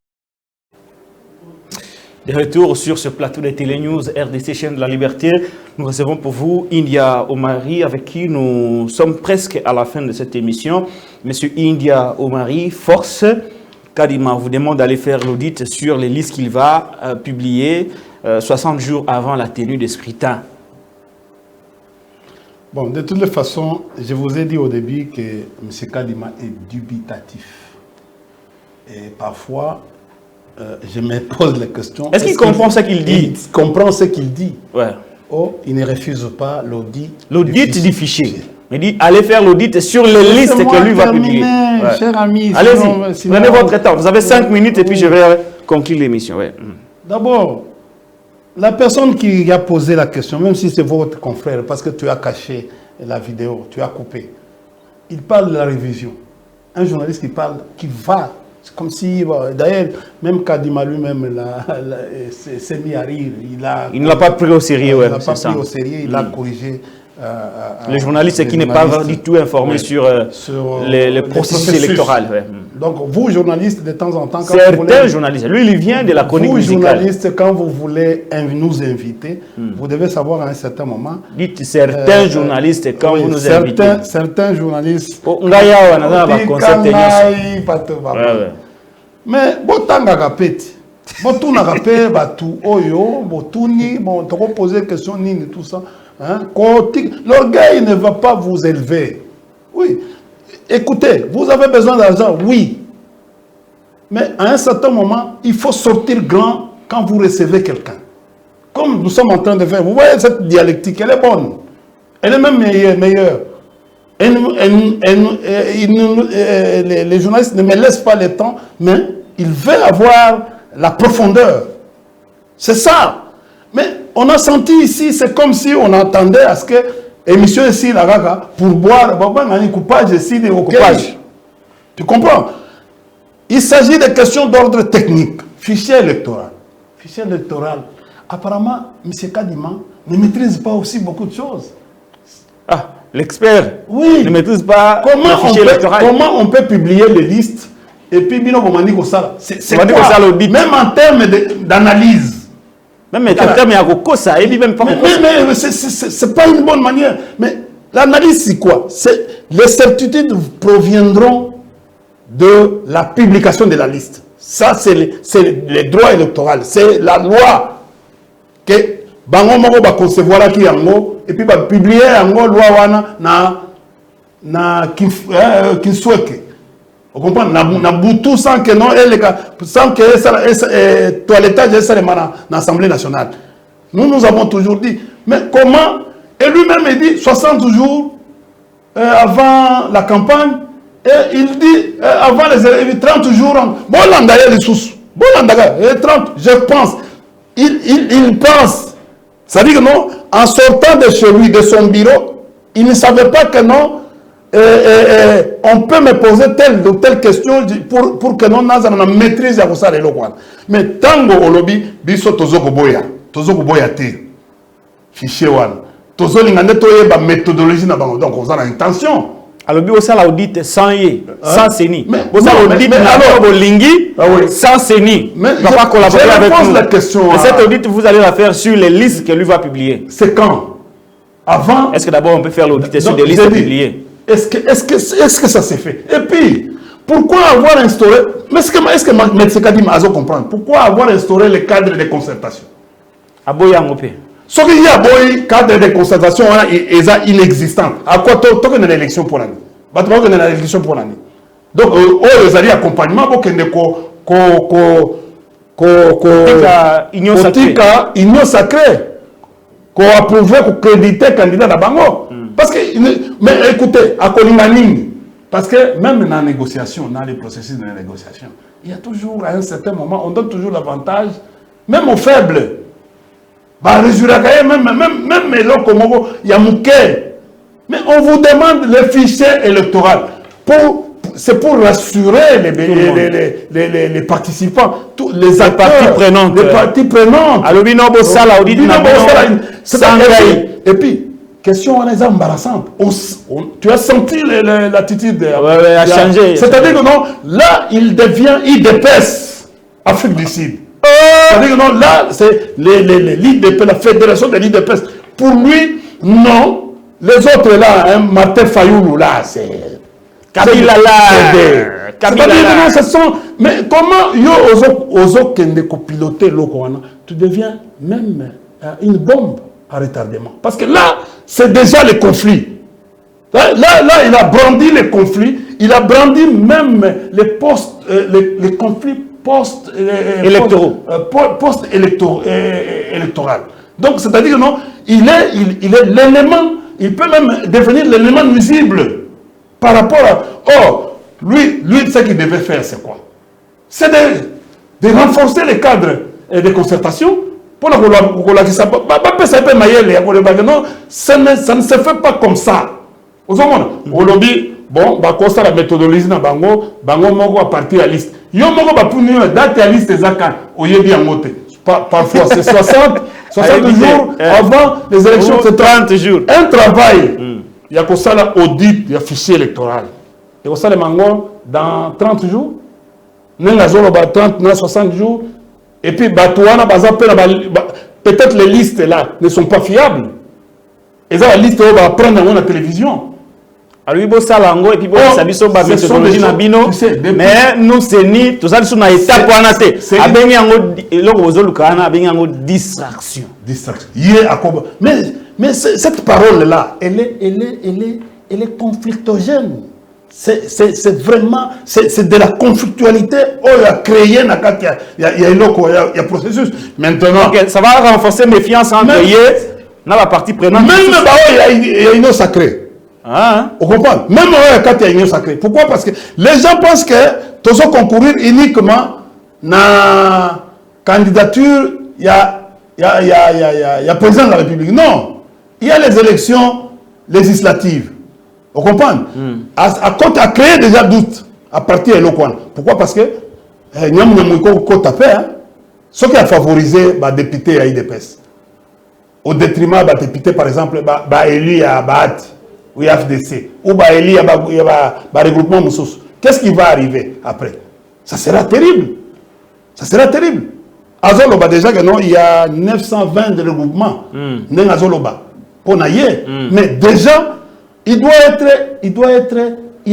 De retour sur ce plateau de Télénews RDC Chaîne de la Liberté, nous recevons pour vous India Omari, avec qui nous sommes presque à la fin de cette émission. Monsieur India Omari, force, Kadima vous demande d'aller faire l'audit sur les listes qu'il va publier 60 jours avant la tenue des scrutins. Bon, de toutes les façons, je vous ai dit au début que M. Kadima est dubitatif. Et parfois, je me pose la question. Est-ce qu'il comprend ce qu'il dit? Il comprend ce qu'il dit. Ouais. Oh, il ne refuse pas l'audit. L'audit du fichier. Il dit, allez faire l'audit sur les listes que lui va publier. Ouais. Cher ami. Allez-y, prenez votre temps. Vous avez 5 minutes et puis je vais conclure l'émission. Ouais. D'abord, la personne qui a posé la question, même si c'est votre confrère, parce que tu as caché la vidéo, tu as coupé, il parle de la révision. Un journaliste qui parle, qui va, c'est comme si, d'ailleurs, même Kadima lui-même s'est mis à rire. Il ne l'a pas pris au sérieux, ouais, il ne l'a pas pris au sérieux, il a corrigé. Les journalistes qui n'est pas du tout informé sur les processus électoraux. Ouais. Donc, vous, journalistes, de temps en temps... Certains journalistes, lui, il vient de la chronique musicale. Vous, journalistes, quand vous voulez nous inviter, vous devez savoir à un certain moment... Dites certains journalistes, quand vous nous invitez. Certains journalistes... Mais, botanga kapeti. Botuna kapé, batu, oyo, botuni, bon, t'as posé question, nini, tout ça. Hein? L'orgueil ne va pas vous élever. Oui. Écoutez, vous avez besoin d'argent, oui. Mais à un certain moment, il faut sortir grand quand vous recevez quelqu'un. Comme nous sommes en train de faire. Vous voyez cette dialectique, elle est bonne. Elle est même meilleure. Les journalistes ne me laissent pas le temps, mais ils veulent avoir la profondeur. C'est ça. Mais on a senti ici, c'est comme si on attendait à ce que émission ici, la gaga, pour boire, un coupage ici, des coupage. Tu comprends? Il s'agit de questions d'ordre technique. Fichier électoral. Fichier électoral. Apparemment, M. Kadima ne maîtrise pas aussi beaucoup de choses. Ah, l'expert oui. Ne maîtrise pas le fichier électoral. Comment on peut publier les listes et puis, c'est quoi? Même en termes d'analyse. Même en termes de même pas. Mais c'est pas une bonne manière. Mais l'analyse, c'est quoi? Les certitudes proviendront de la publication de la liste. Ça, c'est les droits électoraux. C'est la loi que bango moko ba concevoir qui yango et puis ba publier yango loi wana na qui souhaite. Vous comprenez? Na boutou sans que non, sans que toilettage est dans l'Assemblée nationale. Nous avons toujours dit, mais comment? Et lui-même il dit 60 jours avant la campagne, et il dit avant les élections, 30 jours. Bon, l'andaya les sous. Bon, l'andaya, 30, je pense. Il pense. C'est-à-dire que non, en sortant de chez lui, de son bureau, il ne savait pas que non. On peut me poser telle ou telle question pour que nous maîtrise ça. Mais tant que au lobby, biso tozoko boya te fichier one, tozo lingane toye ba méthodologie na bango, donc on a intention. Alors bi ça l'audit sans y, sans seni. Vous ça audit na alors bolingi sans seni. Va pas collaborer avec nous. La question. Et cette audit vous allez la faire sur les listes que lui va publier. C'est quand? Avant. Est-ce que d'abord on peut faire l'audit sur des listes publiées? Est-ce que ça s'est fait? Et puis, pourquoi avoir instauré... Mais est-ce que M. Kadim a comprendre? Pourquoi avoir instauré le cadre de concertation? Ce qu'il y a un cadre de concertation est inexistant. À quoi tu as une élection pour l'année? Tu as une élection pour l'année. Donc, les alliés accompagnement pour que union sacrée qu'on approuve, qu'on crédite candidat à Bango. Parce que, mais écoutez, à Kolinganing, parce que même dans la négociation, dans les processus de négociation, il y a toujours, à un certain moment, on donne toujours l'avantage, même aux faibles. Bah, même il y a Mouké. Mais on vous demande le fichier électoral. C'est pour rassurer les participants, les parties prenantes. Les parties prenantes. Et puis, question embarrassante. Tu as senti l'attitude a changé. C'est-à-dire que non, là, il devient IDPS, Afrique du Sud. C'est-à-dire que non, là, c'est l'IDPS, la fédération de l'IDPS. Pour lui, non. Les autres là, Martin Fayoulou, là, c'est... Kabila là. C'est-à-dire que non, ce sont... Mais comment, yo, kende copiloter l'Okoana, tu deviens même une bombe à retardement. Parce que là, c'est déjà le conflit. Là, il a brandi les conflits. Il a brandi même les conflits post-électoraux. Post-électoral. Donc, c'est-à-dire que non, il est l'élément, il peut même devenir l'élément nuisible par rapport à... Oh, lui ce qu'il devait faire, c'est quoi? C'est de renforcer les cadres de concertation. Pour ça ne se fait pas comme ça. Au lobby, bon, la méthodologie na bango moko à partir à liste. Yo moko ba pour nous date à liste ezaka oyebi angote. Parfois c'est 60 jours avant les élections, c'est 30 jours. Un travail. Il y a ça là audit, il y a fichier électoral. Et ça les mango dans 30 jours. Nenga zolo ba 30 na 60 jours. Et puis peut-être les listes là ne sont pas fiables. Et ça la liste on va prendre dans la télévision. Alors, il ça lango et puis ça biso ba méthodologie na bino. Mais nous c'est ni tout ça sur na étape pour anaté. Abengi yango eloko bozolukana abengi yango distraction. Mais cette parole là, elle est conflictogène. C'est vraiment c'est de la conflictualité. Oh, il a créé il y a processus. Maintenant, okay, ça va renforcer méfiance entre dans la partie prenante. Même il y a une sacrée. Ah, on comprend. Même quand il y a une sacrée. Pourquoi? Parce que les gens pensent que tous ceux concourir uniquement dans la candidature, il y a président de la République. Non. Il y a les élections législatives. On comprend? À créer déjà doute à partir de l'Okwan. Pourquoi? Parce que ce qui a favorisé les députés à IDPS, au détriment des députés, par exemple, élu à Bahat ou à FDC, ou élu à regroupement Moussous. Qu'est-ce qui va arriver après? Ça sera terrible. Ça sera terrible. Azoloba, déjà, il y a 920 de regroupements. Pour naïe. Mais déjà, il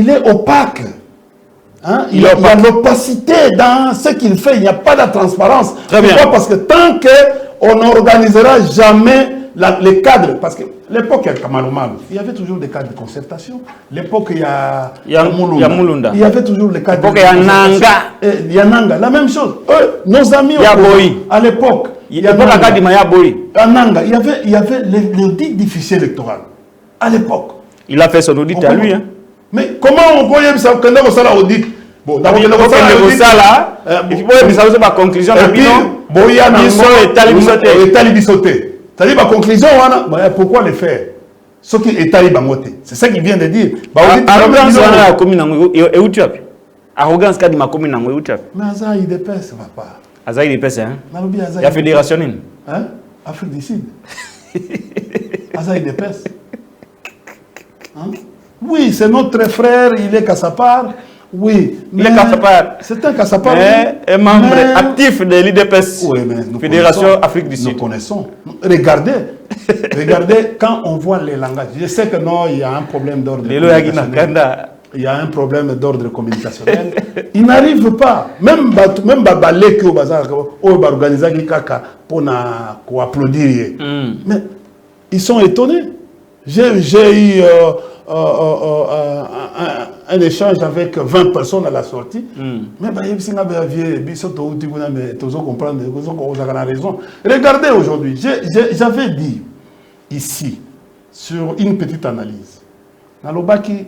est opaque. Hein? Il y a l'opacité dans ce qu'il fait. Il n'y a pas de transparence. Très bien. Pourquoi? Parce que tant qu'on n'organisera jamais les cadres, parce que l'époque, il y a Kamalomalo, il y avait toujours des cadres de concertation. L'époque, il y a Moulunda. Il y avait toujours les cadres de concertation. Il y a Nanga. La même chose. Nos amis, à l'époque, il y avait l'audit du fichier électoral. À l'époque. Il a fait son audit à lui. Hein. Mais comment on peut y ça l'audit? Bon, d'abord, il faut la conclusion. C'est-à-dire, la conclusion, pourquoi le faire? Ce qui est taïbamoté. C'est ça qu'il vient de dire. Arrogance, et où tu as pu? Arrogance, quand il m'a commis dans où tu as pu? Mais Aza, il dépasse, papa. Aza, il dépasse, hein? Il y a fédération. Hein? Afrique du Sud. Aza, il dépasse. Hein? Oui, c'est notre frère, il est qu'à sa part. Oui, il est qu'à sa part. C'est un qu'à sa part. Mais un membre actif de l'IDPS, oui, Fédération Afrique du Sud. Nous connaissons. Regardez, quand on voit les langages. Je sais que non, il y a un problème d'ordre communicationnel. Il y a un problème d'ordre communicationnel. Ils n'arrivent pas. Même Babalé qui au bazar, au organiser qui kaka pour applaudir. Mais ils sont étonnés. J'ai eu un échange avec 20 personnes à la sortie. Mais regardez aujourd'hui, j'avais dit ici, sur une petite analyse, dans l'Obaki,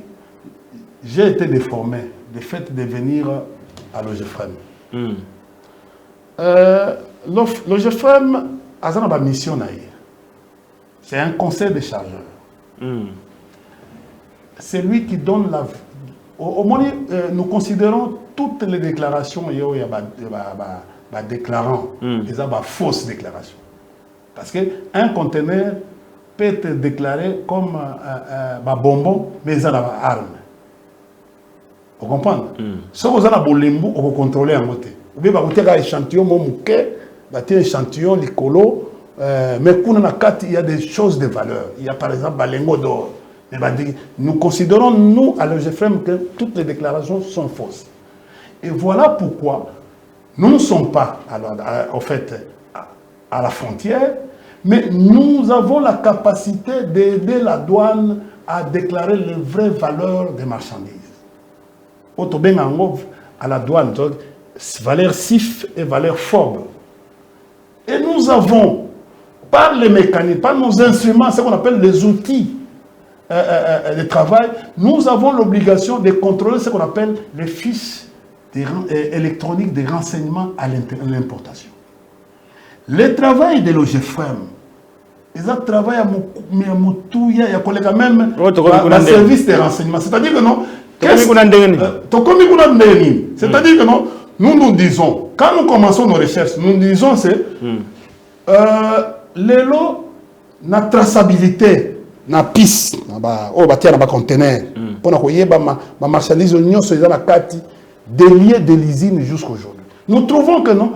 j'ai été déformé du fait de venir à l'OGFREM. L'OGFREM a une mission. C'est un conseil de chargeurs. C'est lui qui donne la... Au moins, nous considérons toutes les déclarations, il y a déclarant, ils ont des fausses déclarations. Parce qu'un conteneur peut être déclaré comme un bonbon, mais ils ont des armes. Vous comprenez? Si vous avez un bolembo, on peut contrôler en côté. Vous pouvez avoir un échantillon, un échantillon, l'écolo, mais il y a des choses de valeur. Il y a par exemple un lingot d'or. Nous considérons, nous, à l'OGFREM, que toutes les déclarations sont fausses. Et voilà pourquoi nous ne sommes pas, en fait, à la frontière, mais nous avons la capacité d'aider la douane à déclarer les vraies valeurs des marchandises. À la douane, valeur CIF et valeur FOB. Et nous avons, par les mécanismes, par nos instruments, ce qu'on appelle les outils de travail, nous avons l'obligation de contrôler ce qu'on appelle les fiches électroniques de renseignements à l'importation. Le travail de l'OGFREM, ils travaillent à Moutouya, il y a même un service de renseignement. C'est-à-dire que non, c'est-à-dire que non, nous disons, quand nous commençons nos recherches, nous disons c'est la traçabilité. Na piste au bâtir na conteneur pour na marchandise union sur la carte des liens de l'usine jusqu'aujourd'hui. Nous trouvons que non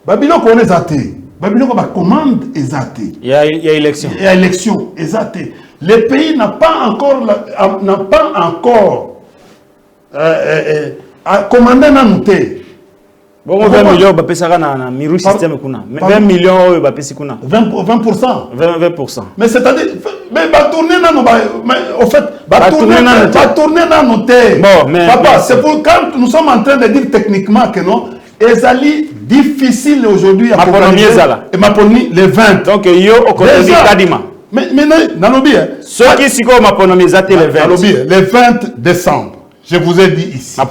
Babylone connaît athée. Babylone va commande athée. Il y a élection. Il y a élection athée. Le pays n'a pas encore commandé na noté. Bon, 20 millions, bah, ça na miru système kuna. 20 millions, bah, c'est kuna. 20%. 20%. Mais c'est-à-dire, mais va tourner dans nos, mais au fait, va tourner dans nos terres. Bon, mais papa, c'est pour quand nous sommes en train de dire techniquement que non, Ezali difficile aujourd'hui à organiser. Et ma poni les 20. Donc yo au côté de Kadima. Mais dans nos biens. Ceux qui s'y comme ma poni les 20. Les 20 décembre. Je vous ai dit ici. Et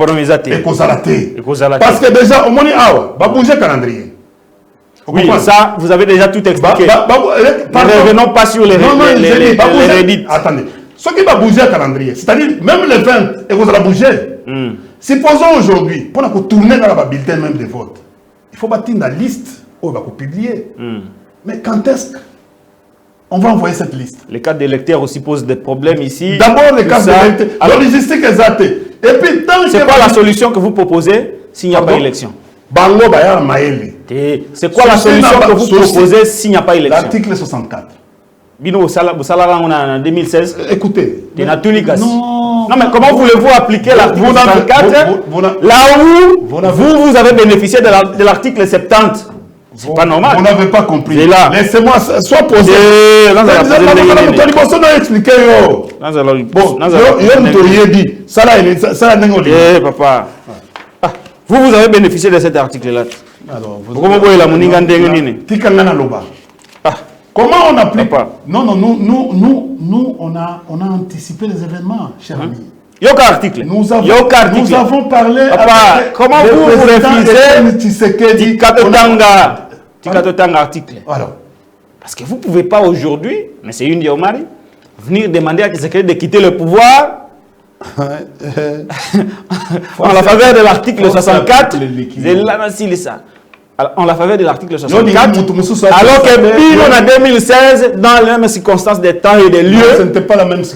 parce que déjà, au moins, va bouger le calendrier. Oui, ça, vous avez déjà tout expliqué. Ne revenons pas sur les rédits. Attendez. Ce qui va bouger le calendrier, c'est-à-dire même les 20, et vous allez bouger. Supposons aujourd'hui, pour tourner dans la bulletin même de vote, il faut bâtir la liste où il va publier. Mais quand est-ce on va envoyer cette liste? Les cartes d'électeurs aussi posent des problèmes ici. D'abord, les cartes d'électeurs. La logistique est zatée. Et puis, tant que... C'est quoi la solution que vous proposez s'il n'y a pas d'élection? Bango Bayar Maëli. C'est quoi la solution que vous proposez s'il n'y a pas d'élection? L'article 64. Bino, Salara, on a en 2016. Écoutez. Non, mais comment voulez-vous appliquer l'article 64 là où vous avez bénéficié de l'article 70? C'est pas normal. Vous n'avez pas compris. C'est là. Laissez-moi, soit posé. Expliquer. Ça papa. Vous avez bénéficié de cet article-là. Alors, comment on applique? Non, nous, on a anticipé les événements, cher ami. Article. Nous avons parlé. Papa, comment vous refusez Tikatotanga article? Alors. Parce que vous ne pouvez pas aujourd'hui, mais c'est une Diomari, venir demander à Tshisekedi de quitter le pouvoir en la faveur de l'article 64. En la faveur de l'article 64, alors que Bino en 2016, dans les mêmes circonstances des temps et des lieux,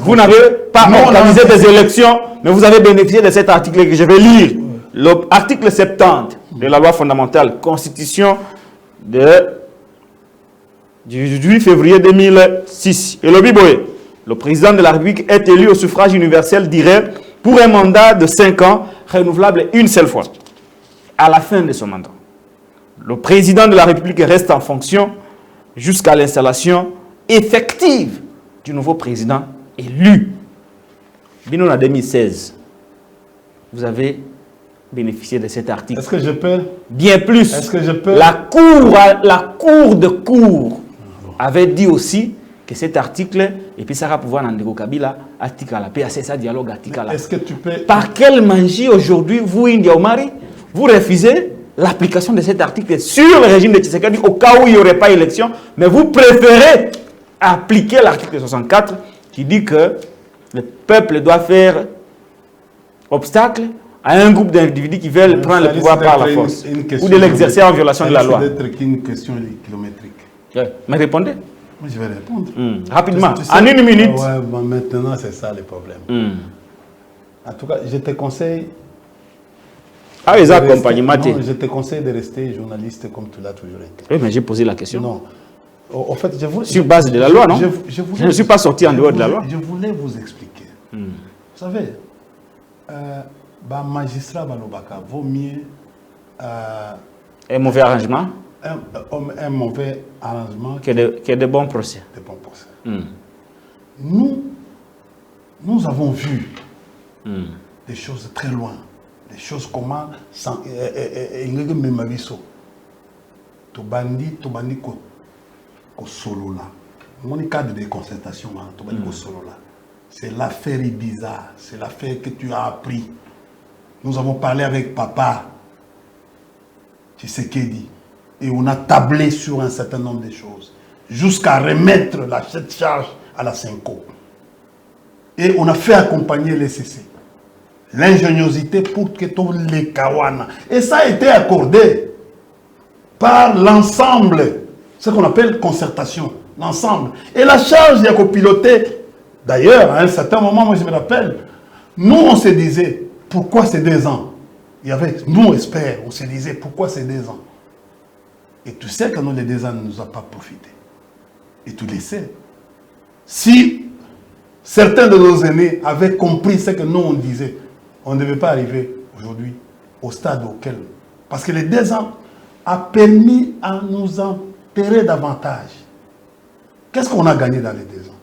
vous n'avez pas organisé des élections, mais vous avez bénéficié de cet article que je vais lire. L'article 70 de la loi fondamentale, Constitution du 8 février 2006. Et le président de la République est élu au suffrage universel direct pour un mandat de 5 ans, renouvelable une seule fois. À la fin de son mandat, le président de la République reste en fonction jusqu'à l'installation effective du nouveau président élu. Bino en 2016, vous avez bénéficié de cet article. Est-ce que je peux? Bien plus. Est-ce que je peux? La cour de cour avait dit aussi que cet article, et puis ça va pouvoir Nandego Kabila, article à la paix, c'est ça dialogue article à la paix. Est-ce que tu peux? Par quelle magie aujourd'hui, vous, India Omari, vous refusez l'application de cet article sur le régime de Tshisekedi au cas où il n'y aurait pas élection, mais vous préférez appliquer l'article 64 qui dit que le peuple doit faire obstacle à un groupe d'individus qui veulent prendre le pouvoir par la force ou de l'exercer en violation de la loi. Ça risque d'être une question kilométrique. Mais répondez. Moi, je vais répondre. Rapidement, Tu sais, en une minute. Ouais, bon, maintenant, c'est ça le problème. En tout cas, je te conseille... Je te conseille de rester journaliste comme tu l'as toujours été. Oui, mais j'ai posé la question. Non. En fait, sur base de la loi, non? Je ne suis pas sorti en dehors de la loi. Je voulais vous expliquer. Vous savez, magistrat Balobaka vaut mieux... un mauvais arrangement? Un mauvais arrangement que de bons procès. De bons procès. Nous avons vu des choses très loin. Des choses comment Tobandi ko solo là. Mon cadre de concertation, Tobandi ko solo là. C'est l'affaire bizarre. C'est l'affaire que tu as appris. Nous avons parlé avec papa Tshisekedi et on a tablé sur un certain nombre de choses jusqu'à remettre cette charge à la Senko. Et on a fait accompagner les CC. L'ingéniosité pour que tous les Kawana. Et ça a été accordé par l'ensemble, ce qu'on appelle concertation, l'ensemble. Et la charge, il y a copiloté. D'ailleurs, à un certain moment, moi je me rappelle, nous on se disait, pourquoi ces 2 ans? Il y avait, nous experts, on se disait, pourquoi ces 2 ans? Et tu sais que nous, les 2 ans ne nous ont pas profité. Et tu le sais. Si certains de nos aînés avaient compris ce que nous on disait, on ne devait pas arriver aujourd'hui au stade auquel... Parce que les 2 ans a permis à nous enterrer davantage. Qu'est-ce qu'on a gagné dans les 2 ans?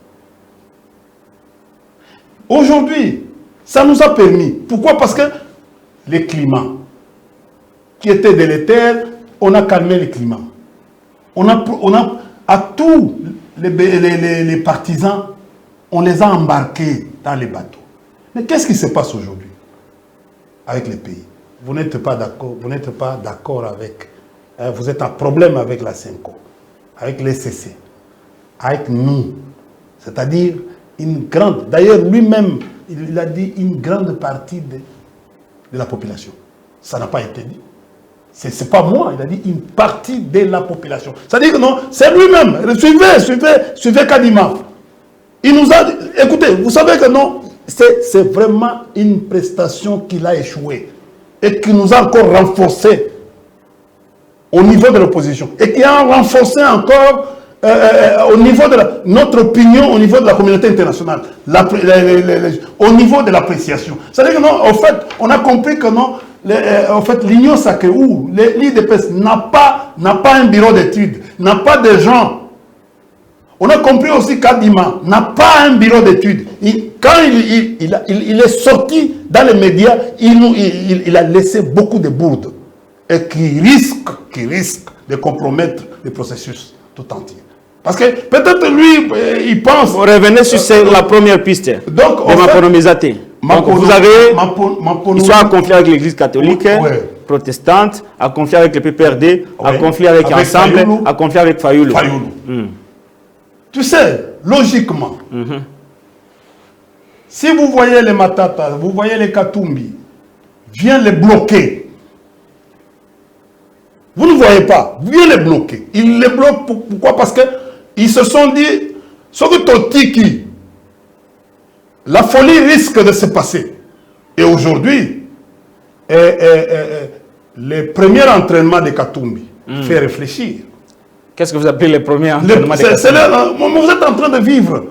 Aujourd'hui, ça nous a permis. Pourquoi? Parce que les climats qui étaient délétères, on a calmé les climats. On a à tous les partisans, on les a embarqués dans les bateaux. Mais qu'est-ce qui se passe aujourd'hui avec les pays? Vous n'êtes pas d'accord avec... vous êtes en problème avec la Senko, avec les CC, avec nous. C'est-à-dire une grande... D'ailleurs, lui-même, il a dit une grande partie de la population. Ça n'a pas été dit. Ce n'est pas moi, il a dit une partie de la population. C'est-à-dire que non, c'est lui-même. Suivez Kadima. Il nous a dit, écoutez, vous savez que non, c'est vraiment une prestation qu'il a échoué et qui nous a encore renforcé au niveau de l'opposition et qui a renforcé encore au niveau de notre opinion, au niveau de la communauté internationale, au niveau de l'appréciation. C'est-à-dire que non, en fait, on a compris que non, en fait, l'Union sacrée, où l'IDPS n'a pas un bureau d'études, n'a pas de gens. On a compris aussi qu'Adima n'a pas un bureau d'études. Quand il est sorti dans les médias, il a laissé beaucoup de bourdes et qui risque de compromettre le processus tout entier. Parce que peut-être lui, il pense... Vous revenez sur la première piste donc, de Maponomizate. Donc vous avez, ils sont en conflit avec l'Église catholique, protestante, en conflit avec le PPRD, en conflit avec Ensemble, en conflit avec Fayoulou. Tu sais, logiquement, si vous voyez les Matata, vous voyez les Katumbi, viens les bloquer. Vous ne voyez pas, viens les bloquer. Ils les bloquent pourquoi? Parce qu'ils se sont dit, ce que Totiki, la folie risque de se passer. Et aujourd'hui, le premier entraînement de Katumbi fait réfléchir. Qu'est-ce que vous appelez les premiers entraînements de Katumbi? Vous êtes en train de vivre.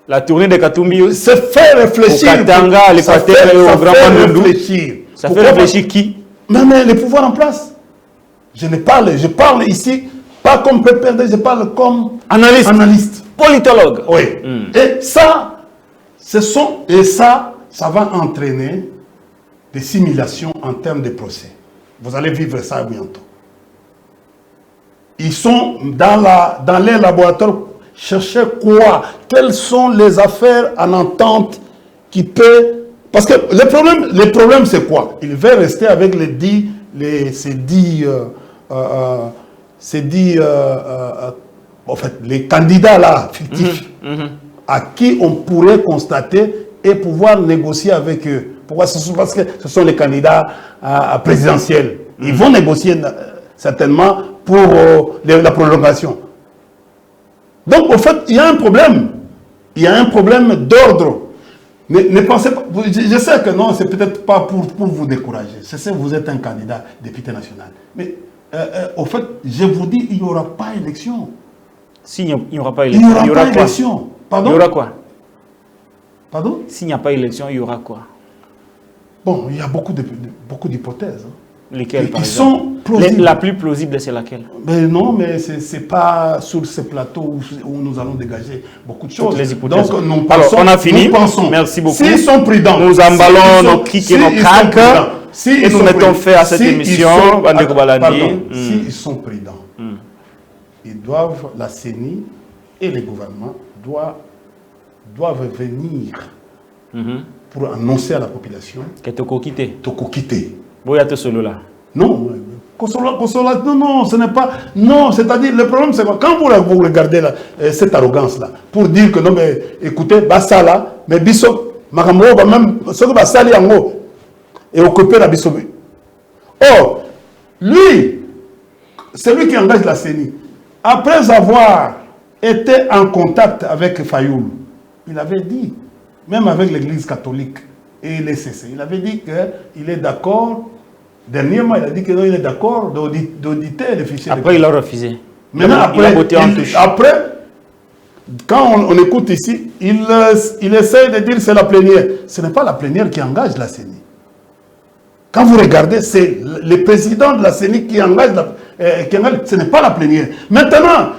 La tournée de Katumbi se fait réfléchir. Au Katanga, à l'Équateur et au Grand Bandundu. Ça fait réfléchir qui? Mais les pouvoirs en place. Je parle ici, pas comme PPRD, je parle comme analyste. Politologue. Oui. Et ça va entraîner des simulations en termes de procès. Vous allez vivre ça bientôt. Ils sont dans les laboratoires, chercher quoi? Quelles sont les affaires en entente qui peuvent... Parce que le problème c'est quoi? Il va rester avec en fait, les candidats là, fictifs, à qui on pourrait constater et pouvoir négocier avec eux. Pourquoi? Parce que ce sont les candidats présidentiels. Ils vont négocier certainement pour la prolongation. Donc, en fait, il y a un problème. Il y a un problème d'ordre. Ne pensez pas... Je sais que non, c'est peut-être pas pour vous décourager. Je sais que vous êtes un candidat député national. Mais, au fait, je vous dis, il n'y aura pas élection. S'il n'y aura pas élection, il y aura pas élection. Pardon? Il y aura quoi? Pardon? S'il n'y a pas élection, il y aura quoi? Bon, il y a beaucoup d'hypothèses. Lesquelles, par exemple? Sont plausibles. La plus plausible, c'est laquelle? Mais non, mais ce n'est pas sur ce plateau où nous allons dégager beaucoup de choses. Toutes les hypothèses. Donc, nous alors, pensons, on a fini. Nous pensons, merci beaucoup. S'ils sont prudents. Nous emballons nos kicks et nos craques. Et nous mettons fin à cette émission. S'ils sont prudents, ils doivent, la CENI et les gouvernements doivent venir pour annoncer à la population que Toko quitté. Non, non, ce n'est pas... Non, c'est-à-dire, le problème, c'est quoi? Quand vous regardez là, cette arrogance-là, pour dire que non, mais écoutez, ça là, mais biso, makambo, même, ce que ça li yango, et occuper la biso. Or, lui, c'est lui qui engage la CENI. Après avoir été en contact avec Fayoulou, il avait dit, même avec l'Église catholique et les CC, il avait dit qu'il est d'accord. Dernièrement, il a dit qu'il est d'accord d'auditer les fichiers. Après, il a refusé. Maintenant, après, quand on écoute ici, il essaie de dire que c'est la plénière. Ce n'est pas la plénière qui engage la CENI. Quand vous regardez, c'est le président de la CENI qui engage ce n'est pas la plénière. Maintenant,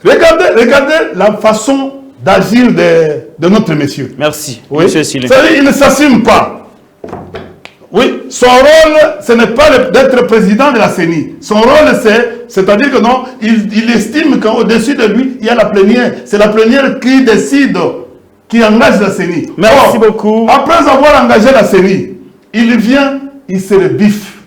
regardez la façon d'agir de notre monsieur. Merci. Oui. Monsieur Silé. Il ne s'assume pas. Oui, son rôle, ce n'est pas d'être président de la CENI. Son rôle, c'est-à-dire que non, il estime qu'au-dessus de lui, il y a la plénière. C'est la plénière qui décide, qui engage la CENI. Merci beaucoup. Après avoir engagé la CENI, il vient, il se rebiffe.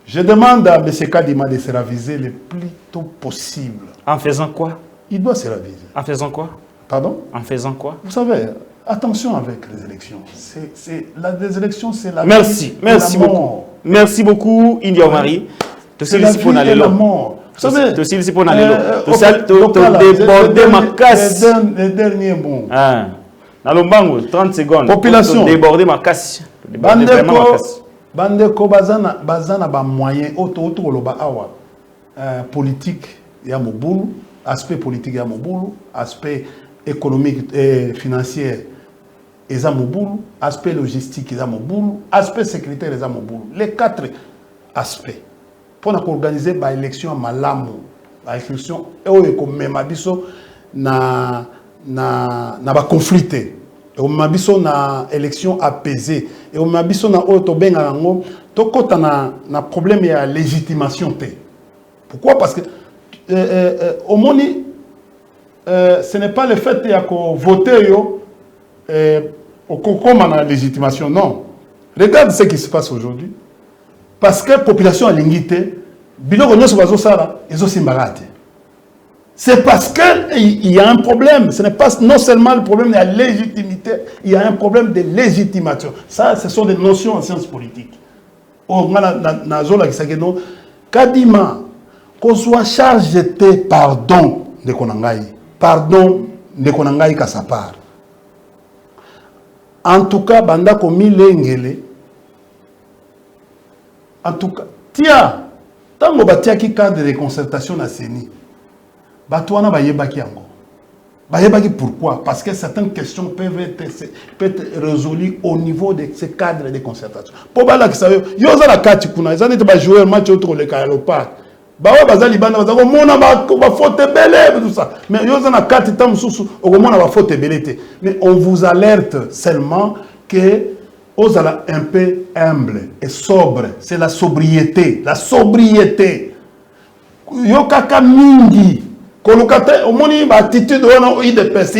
Je demande à M. Kadima de se raviser le plus tôt possible. En faisant quoi? Il doit se raviser. En faisant quoi? Pardon? En faisant quoi? Vous savez, attention avec les élections. Les élections, c'est la merci, vie merci et la beaucoup. mort. Merci beaucoup, India Marie. C'est la vie et la mort. Vous savez, déborder ma casse. Les derniers mots. Nalombango, 30 secondes. Population. Déborder ma casse. Bandeko bazana ba moyen auto loba awa politique ya mobulu, aspect politique ya mobulu, aspect économique et financier eza mobulu, aspect logistique eza mobulu, aspect sécuritaire eza mobulu. Les 4 aspects. Pour organiser ba élection à malamu, ba élection et même biso na ba conflicté. Et mabiso na élection apaisée. Et mabiso na auto benga ngo to kota na problème ya légitimation té. Pourquoi? Parce que au moni ce n'est pas le fait qu'il y a voter comme la légitimation, non. Regarde ce qui se passe aujourd'hui. Parce que la population a l'ingité, c'est parce qu'il y a un problème. Ce n'est pas non seulement le problème de la légitimité, il y a un problème de légitimation. Ça, ce sont des notions en sciences politiques. Kadima, qu'on soit chargé de pardon de Konangaï. Pardon de Konangaï ka sa part. En tout cas, banda komi lengele. En tout cas, tiens, tango batia ki cadre de concertation na CENI. Batouana bayebaki yango. Bayebaki pourquoi? Parce que certaines questions peuvent être résolues au niveau de ces cadres de concertation. Pour bala ki sayo, yo za la kati kuna, za nete ba jouer match autour le Carlopark. Bawa bazali bana bazako mona ba faute belé tout ça. Mais yo za na kati tam susu, okomona ba faute belé. Mais on vous alerte seulement que aux un peu humble et sobre, c'est la sobriété, la sobriété. Yo kaka mingi, kolokate omoni ba attitude wana IDPS.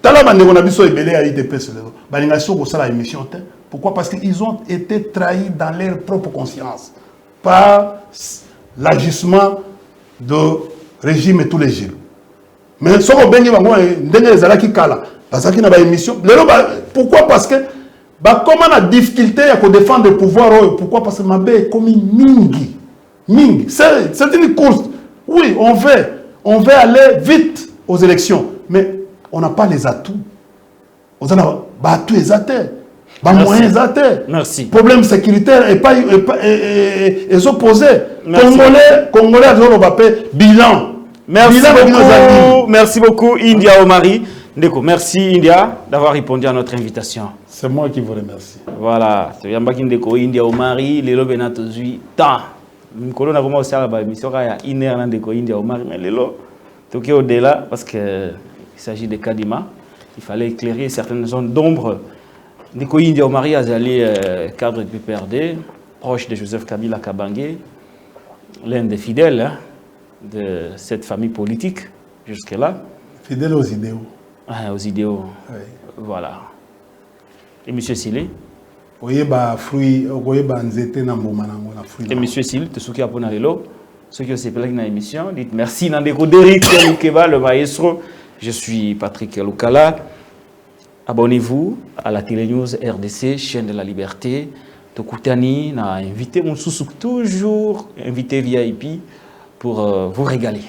Tala ba ndeko na biso ebele ya IDPS lelo. Balinga soko sala émission te. Pourquoi? Parce qu'ils ont été trahis dans leur propre conscience par l'agissement de régime et tous les jours. Mais soko bengi bango ndenge ezalaki kala, bazaki na ba émission. Lelo pourquoi? Parce que comment la difficulté à défendre le pouvoir? Pourquoi? Parce que ma bête est comme mingi. Mingi. C'est une course. Oui, on veut aller vite aux élections. Mais on n'a pas les atouts. On a battu les atouts. Moyens atouts. Merci. Problème sécuritaire et pas les opposés. Congolais, bilan. Merci beaucoup, India Omari. Merci India d'avoir répondu à notre invitation. C'est moi qui vous remercie. Voilà, c'est India Omari, les lots benatozui temps. Nous avons commencé à la mission il y a 1 heure India Omari, mais les lots, tout est au-delà parce qu'il s'agit de Kadima. Il fallait éclairer certaines zones d'ombre. Ndeko India Omari a allé cadre du PPRD, proche de Joseph Kabila Kabange, l'un des fidèles de cette famille politique jusque-là. Fidèle aux idéaux. Aux idéaux. Oui. Voilà. Et M. Sile? Oui, bah fruit, oui, bah nzete na mboma na fruit. Et M. Sile, te souki apona lelo, ceux qui ont été dans l'émission, dites merci Nandeko Derrick Lukeba, le maestro. Je suis Patrick Lukala. Abonnez-vous à la Télé-News RDC, chaîne de la liberté. Tokutani n'a invité mon sous toujours invité VIP pour vous régaler.